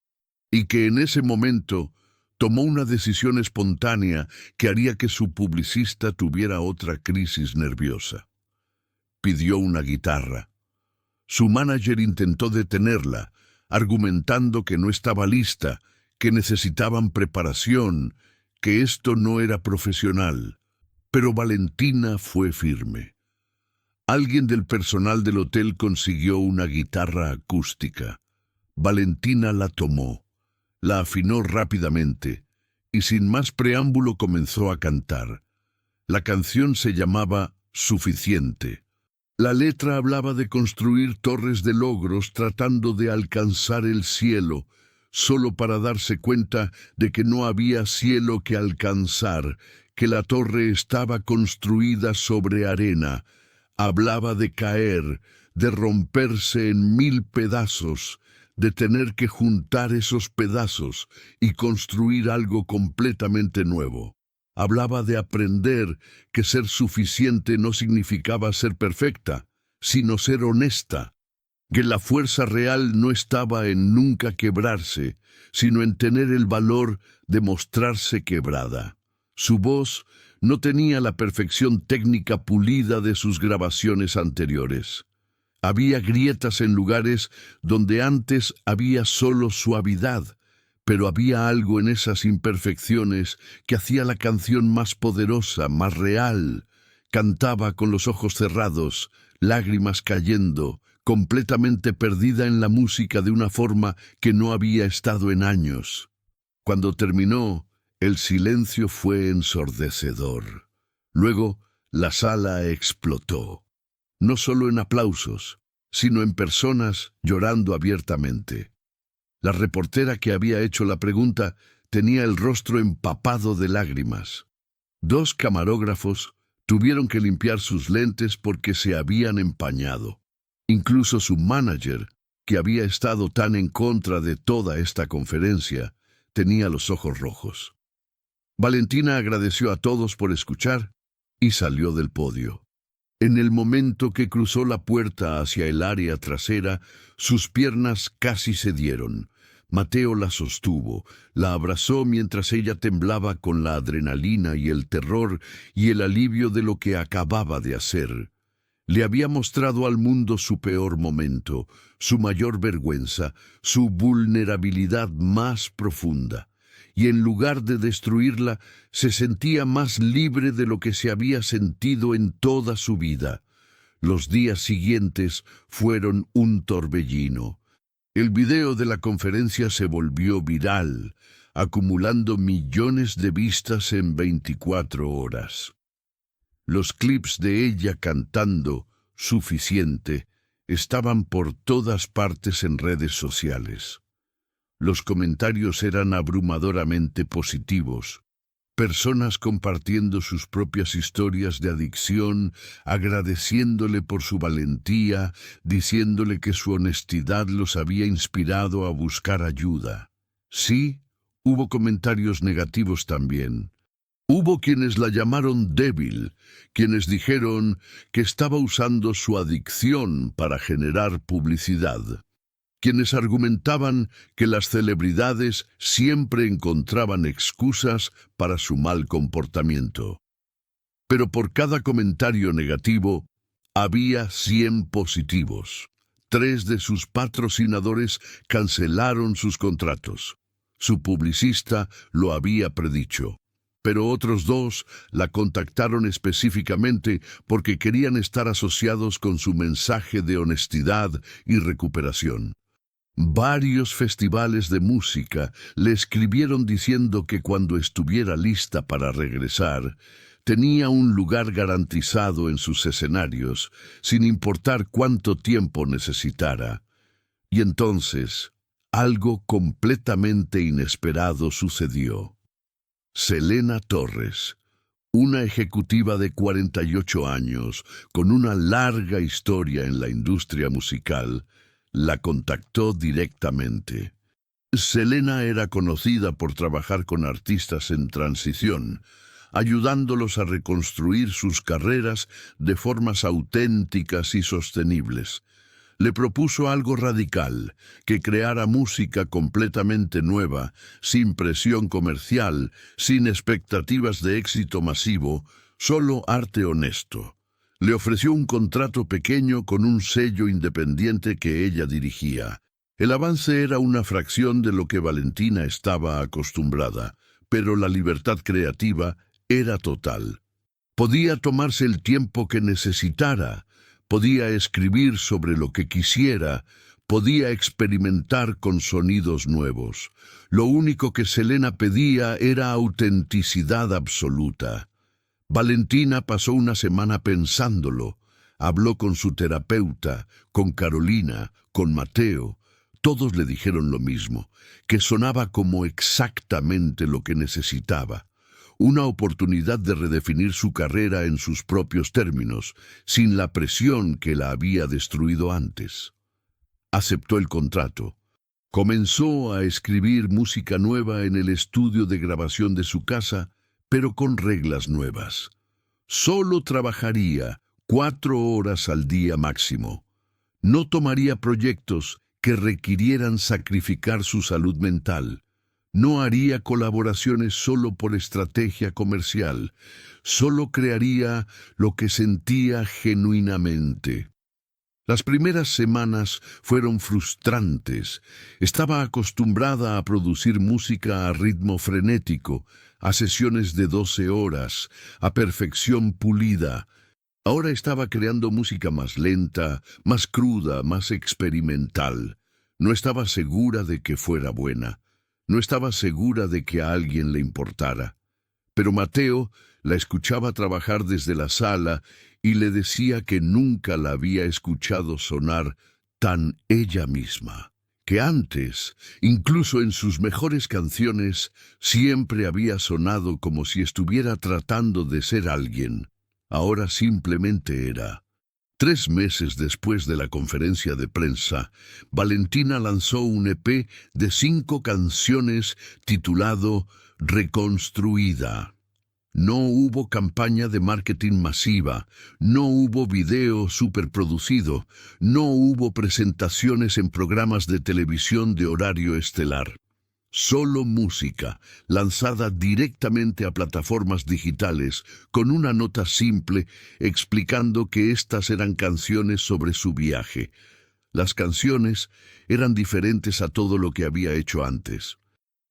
y que en ese momento tomó una decisión espontánea que haría que su publicista tuviera otra crisis nerviosa. pidió una guitarra. Su manager intentó detenerla, argumentando que no estaba lista, que necesitaban preparación, que esto no era profesional. Pero Valentina fue firme. Alguien del personal del hotel consiguió una guitarra acústica. Valentina la tomó, la afinó rápidamente y sin más preámbulo comenzó a cantar. La canción se llamaba Suficiente. La letra hablaba de construir torres de logros tratando de alcanzar el cielo, solo para darse cuenta de que no había cielo que alcanzar, que la torre estaba construida sobre arena. Hablaba de caer, de romperse en 1000 pedazos, de tener que juntar esos pedazos y construir algo completamente nuevo. Hablaba de aprender que ser suficiente no significaba ser perfecta, sino ser honesta, que la fuerza real no estaba en nunca quebrarse, sino en tener el valor de mostrarse quebrada. Su voz no tenía la perfección técnica pulida de sus grabaciones anteriores. Había grietas en lugares donde antes había solo suavidad, pero había algo en esas imperfecciones que hacía la canción más poderosa, más real. Cantaba con los ojos cerrados, lágrimas cayendo, completamente perdida en la música de una forma que no había estado en años. Cuando terminó, el silencio fue ensordecedor. Luego, la sala explotó. No solo en aplausos, sino en personas llorando abiertamente. La reportera que había hecho la pregunta tenía el rostro empapado de lágrimas. 2 camarógrafos tuvieron que limpiar sus lentes porque se habían empañado. Incluso su manager, que había estado tan en contra de toda esta conferencia, tenía los ojos rojos. Valentina agradeció a todos por escuchar y salió del podio. En el momento que cruzó la puerta hacia el área trasera, sus piernas casi cedieron. Mateo la sostuvo, la abrazó mientras ella temblaba con la adrenalina y el terror y el alivio de lo que acababa de hacer. Le había mostrado al mundo su peor momento, su mayor vergüenza, su vulnerabilidad más profunda. Y en lugar de destruirla, se sentía más libre de lo que se había sentido en toda su vida. Los días siguientes fueron un torbellino. El video de la conferencia se volvió viral, acumulando millones de vistas en 24 horas. Los clips de ella cantando Suficiente estaban por todas partes en redes sociales. Los comentarios eran abrumadoramente positivos. Personas compartiendo sus propias historias de adicción, agradeciéndole por su valentía, diciéndole que su honestidad los había inspirado a buscar ayuda. Sí, hubo comentarios negativos también. Hubo quienes la llamaron débil, quienes dijeron que estaba usando su adicción para generar publicidad. Quienes argumentaban que las celebridades siempre encontraban excusas para su mal comportamiento. Pero por cada comentario negativo, había 100 positivos. 3 de sus patrocinadores cancelaron sus contratos. Su publicista lo había predicho. Pero otros 2 la contactaron específicamente porque querían estar asociados con su mensaje de honestidad y recuperación. Varios festivales de música le escribieron diciendo que cuando estuviera lista para regresar, tenía un lugar garantizado en sus escenarios, sin importar cuánto tiempo necesitara. Y entonces, algo completamente inesperado sucedió. Selena Torres, una ejecutiva de 48 años, con una larga historia en la industria musical, la contactó directamente. Selena era conocida por trabajar con artistas en transición, ayudándolos a reconstruir sus carreras de formas auténticas y sostenibles. Le propuso algo radical, que creara música completamente nueva, sin presión comercial, sin expectativas de éxito masivo, solo arte honesto. Le ofreció un contrato pequeño con un sello independiente que ella dirigía. El avance era una fracción de lo que Valentina estaba acostumbrada, pero la libertad creativa era total. Podía tomarse el tiempo que necesitara, podía escribir sobre lo que quisiera, podía experimentar con sonidos nuevos. Lo único que Selena pedía era autenticidad absoluta. Valentina pasó una semana pensándolo. Habló con su terapeuta, con Carolina, con Mateo. Todos le dijeron lo mismo, que sonaba como exactamente lo que necesitaba. Una oportunidad de redefinir su carrera en sus propios términos, sin la presión que la había destruido antes. Aceptó el contrato. Comenzó a escribir música nueva en el estudio de grabación de su casa, pero con reglas nuevas. Solo trabajaría 4 horas al día máximo. No tomaría proyectos que requirieran sacrificar su salud mental. No haría colaboraciones solo por estrategia comercial. Solo crearía lo que sentía genuinamente. Las primeras semanas fueron frustrantes. Estaba acostumbrada a producir música a ritmo frenético, a sesiones de 12 horas, a perfección pulida. Ahora estaba creando música más lenta, más cruda, más experimental. No estaba segura de que fuera buena. No estaba segura de que a alguien le importara. Pero Mateo la escuchaba trabajar desde la sala y le decía que nunca la había escuchado sonar tan ella misma. Que antes, incluso en sus mejores canciones, siempre había sonado como si estuviera tratando de ser alguien. Ahora simplemente era. 3 meses después de la conferencia de prensa, Valentina lanzó un EP de 5 canciones titulado Reconstruida. No hubo campaña de marketing masiva, no hubo video superproducido, no hubo presentaciones en programas de televisión de horario estelar. Solo música, lanzada directamente a plataformas digitales, con una nota simple explicando que estas eran canciones sobre su viaje. Las canciones eran diferentes a todo lo que había hecho antes.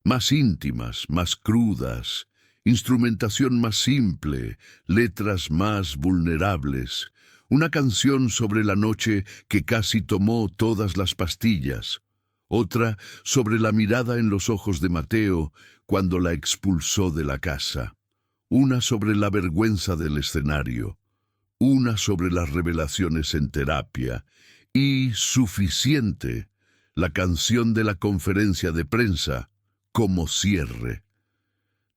Más íntimas, más crudas, instrumentación más simple, letras más vulnerables. Una canción sobre la noche que casi tomó todas las pastillas. Otra sobre la mirada en los ojos de Mateo cuando la expulsó de la casa. Una sobre la vergüenza del escenario. Una sobre las revelaciones en terapia. Y Suficiente, la canción de la conferencia de prensa, como cierre.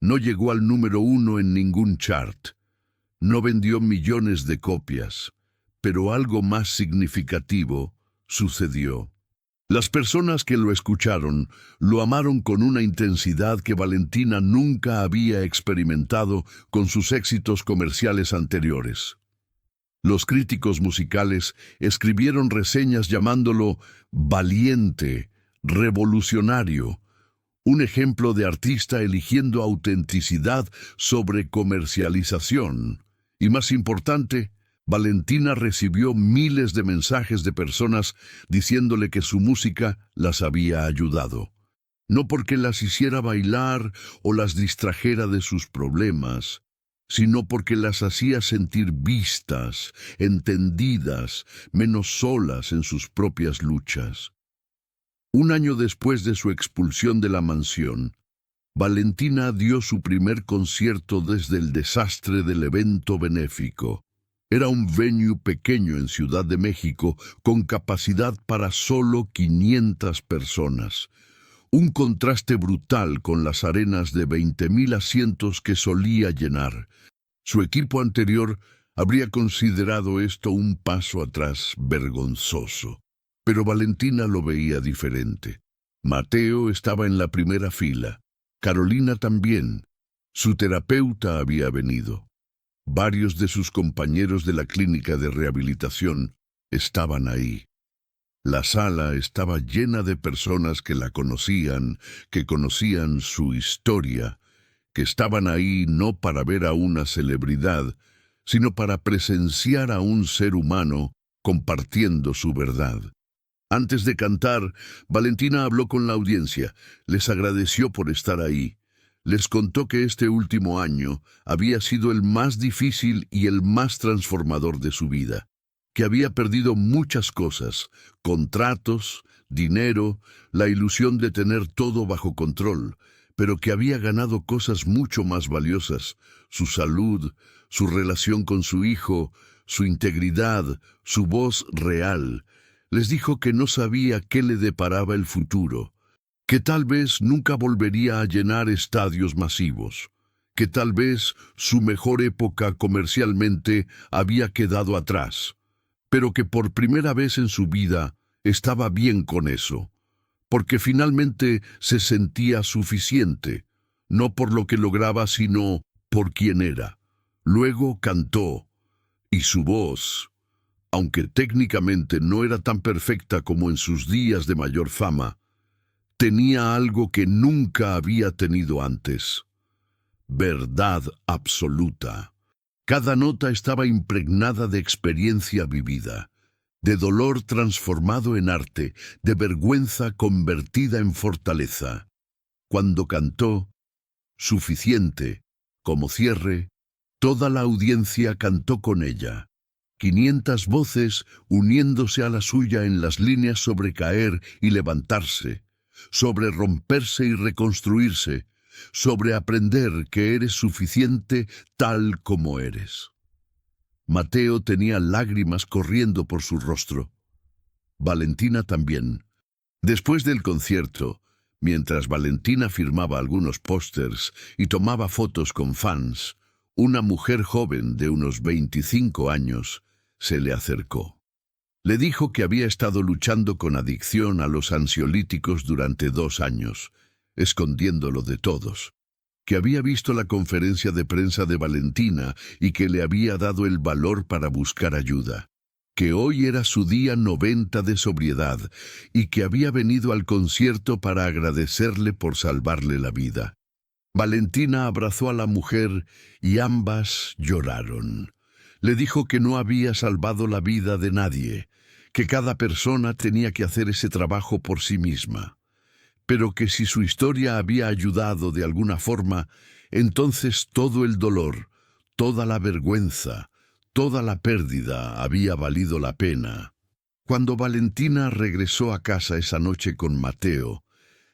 No llegó al número 1 en ningún chart. No vendió millones de copias. Pero algo más significativo sucedió. Las personas que lo escucharon lo amaron con una intensidad que Valentina nunca había experimentado con sus éxitos comerciales anteriores. Los críticos musicales escribieron reseñas llamándolo valiente, revolucionario, un ejemplo de artista eligiendo autenticidad sobre comercialización. Y más importante, Valentina recibió miles de mensajes de personas diciéndole que su música las había ayudado. No porque las hiciera bailar o las distrajera de sus problemas, sino porque las hacía sentir vistas, entendidas, menos solas en sus propias luchas. 1 año después de su expulsión de la mansión, Valentina dio su primer concierto desde el desastre del evento benéfico. Era un venue pequeño en Ciudad de México con capacidad para solo 500 personas. Un contraste brutal con las arenas de 20,000 asientos que solía llenar. Su equipo anterior habría considerado esto un paso atrás vergonzoso. Pero Valentina lo veía diferente. Mateo estaba en la primera fila. Carolina también. Su terapeuta había venido. Varios de sus compañeros de la clínica de rehabilitación estaban ahí. La sala estaba llena de personas que la conocían, que conocían su historia, que estaban ahí no para ver a una celebridad, sino para presenciar a un ser humano compartiendo su verdad. Antes de cantar, Valentina habló con la audiencia, les agradeció por estar ahí. Les contó que este último año había sido el más difícil y el más transformador de su vida, que había perdido muchas cosas, contratos, dinero, la ilusión de tener todo bajo control, pero que había ganado cosas mucho más valiosas, su salud, su relación con su hijo, su integridad, su voz real. Les dijo que no sabía qué le deparaba el futuro, que tal vez nunca volvería a llenar estadios masivos, que tal vez su mejor época comercialmente había quedado atrás, pero que por primera vez en su vida estaba bien con eso, porque finalmente se sentía suficiente, no por lo que lograba, sino por quien era. Luego cantó, y su voz, aunque técnicamente no era tan perfecta como en sus días de mayor fama, tenía algo que nunca había tenido antes: verdad absoluta. Cada nota estaba impregnada de experiencia vivida, de dolor transformado en arte, de vergüenza convertida en fortaleza. Cuando cantó "Suficiente", como cierre, toda la audiencia cantó con ella. 500 voces uniéndose a la suya en las líneas sobre caer y levantarse, sobre romperse y reconstruirse, sobre aprender que eres suficiente tal como eres. Mateo tenía lágrimas corriendo por su rostro. Valentina también. Después del concierto, mientras Valentina firmaba algunos pósters y tomaba fotos con fans, una mujer joven de unos 25 años se le acercó. Le dijo que había estado luchando con adicción a los ansiolíticos durante 2 años, escondiéndolo de todos, que había visto la conferencia de prensa de Valentina y que le había dado el valor para buscar ayuda, que hoy era su día 90 de sobriedad y que había venido al concierto para agradecerle por salvarle la vida. Valentina abrazó a la mujer y ambas lloraron. Le dijo que no había salvado la vida de nadie, que cada persona tenía que hacer ese trabajo por sí misma, pero que si su historia había ayudado de alguna forma, entonces todo el dolor, toda la vergüenza, toda la pérdida había valido la pena. Cuando Valentina regresó a casa esa noche con Mateo,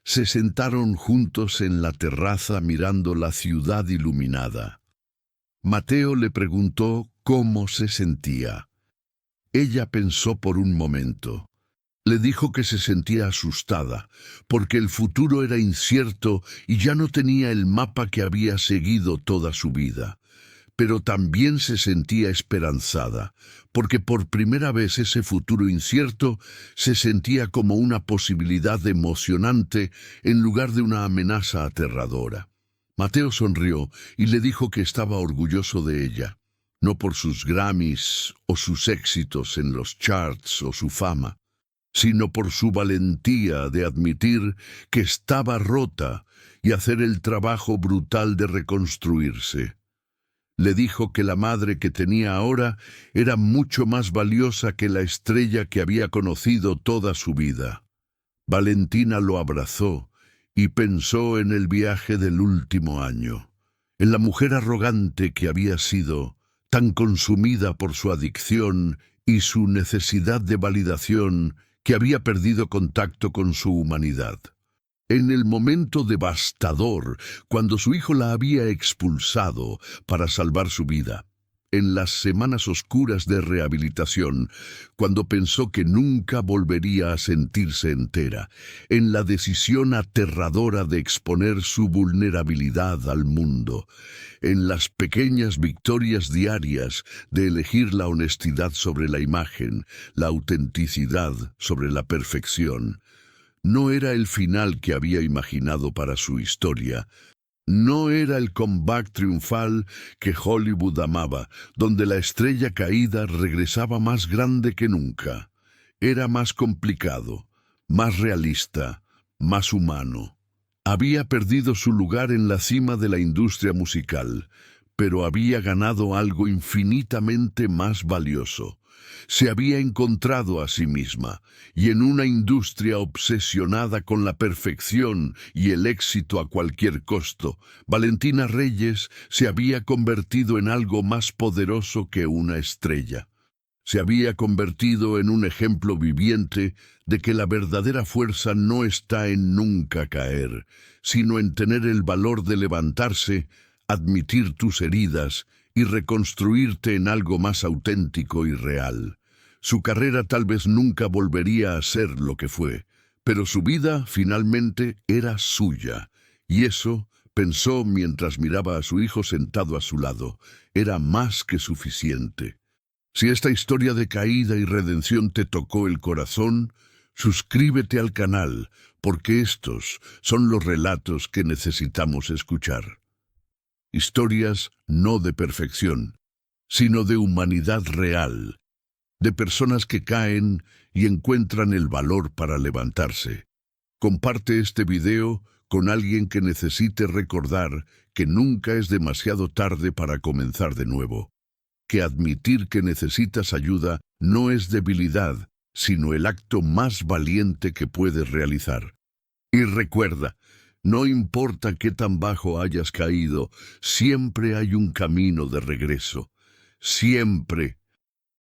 se sentaron juntos en la terraza mirando la ciudad iluminada. Mateo le preguntó cómo se sentía. Ella pensó por un momento. Le dijo que se sentía asustada, porque el futuro era incierto y ya no tenía el mapa que había seguido toda su vida. Pero también se sentía esperanzada, porque por primera vez ese futuro incierto se sentía como una posibilidad emocionante en lugar de una amenaza aterradora. Mateo sonrió y le dijo que estaba orgulloso de ella, no por sus Grammys o sus éxitos en los charts o su fama, sino por su valentía de admitir que estaba rota y hacer el trabajo brutal de reconstruirse. Le dijo que la madre que tenía ahora era mucho más valiosa que la estrella que había conocido toda su vida. Valentina lo abrazó y pensó en el viaje del último año, en la mujer arrogante que había sido, tan consumida por su adicción y su necesidad de validación que había perdido contacto con su humanidad. En el momento devastador, cuando su hijo la había expulsado para salvar su vida, en las semanas oscuras de rehabilitación, cuando pensó que nunca volvería a sentirse entera, en la decisión aterradora de exponer su vulnerabilidad al mundo, en las pequeñas victorias diarias de elegir la honestidad sobre la imagen, la autenticidad sobre la perfección. No era el final que había imaginado para su historia. No era el comeback triunfal que Hollywood amaba, donde la estrella caída regresaba más grande que nunca. Era más complicado, más realista, más humano. Había perdido su lugar en la cima de la industria musical, pero había ganado algo infinitamente más valioso. Se había encontrado a sí misma, y en una industria obsesionada con la perfección y el éxito a cualquier costo, Valentina Reyes se había convertido en algo más poderoso que una estrella. Se había convertido en un ejemplo viviente de que la verdadera fuerza no está en nunca caer, sino en tener el valor de levantarse, admitir tus heridas y reconstruirte en algo más auténtico y real. Su carrera tal vez nunca volvería a ser lo que fue, pero su vida finalmente era suya, y eso, pensó mientras miraba a su hijo sentado a su lado, era más que suficiente. Si esta historia de caída y redención te tocó el corazón, suscríbete al canal, porque estos son los relatos que necesitamos escuchar. Historias no de perfección, sino de humanidad real, de personas que caen y encuentran el valor para levantarse. Comparte este video con alguien que necesite recordar que nunca es demasiado tarde para comenzar de nuevo. Que admitir que necesitas ayuda no es debilidad, sino el acto más valiente que puedes realizar. Y recuerda, no importa qué tan bajo hayas caído, siempre hay un camino de regreso. Siempre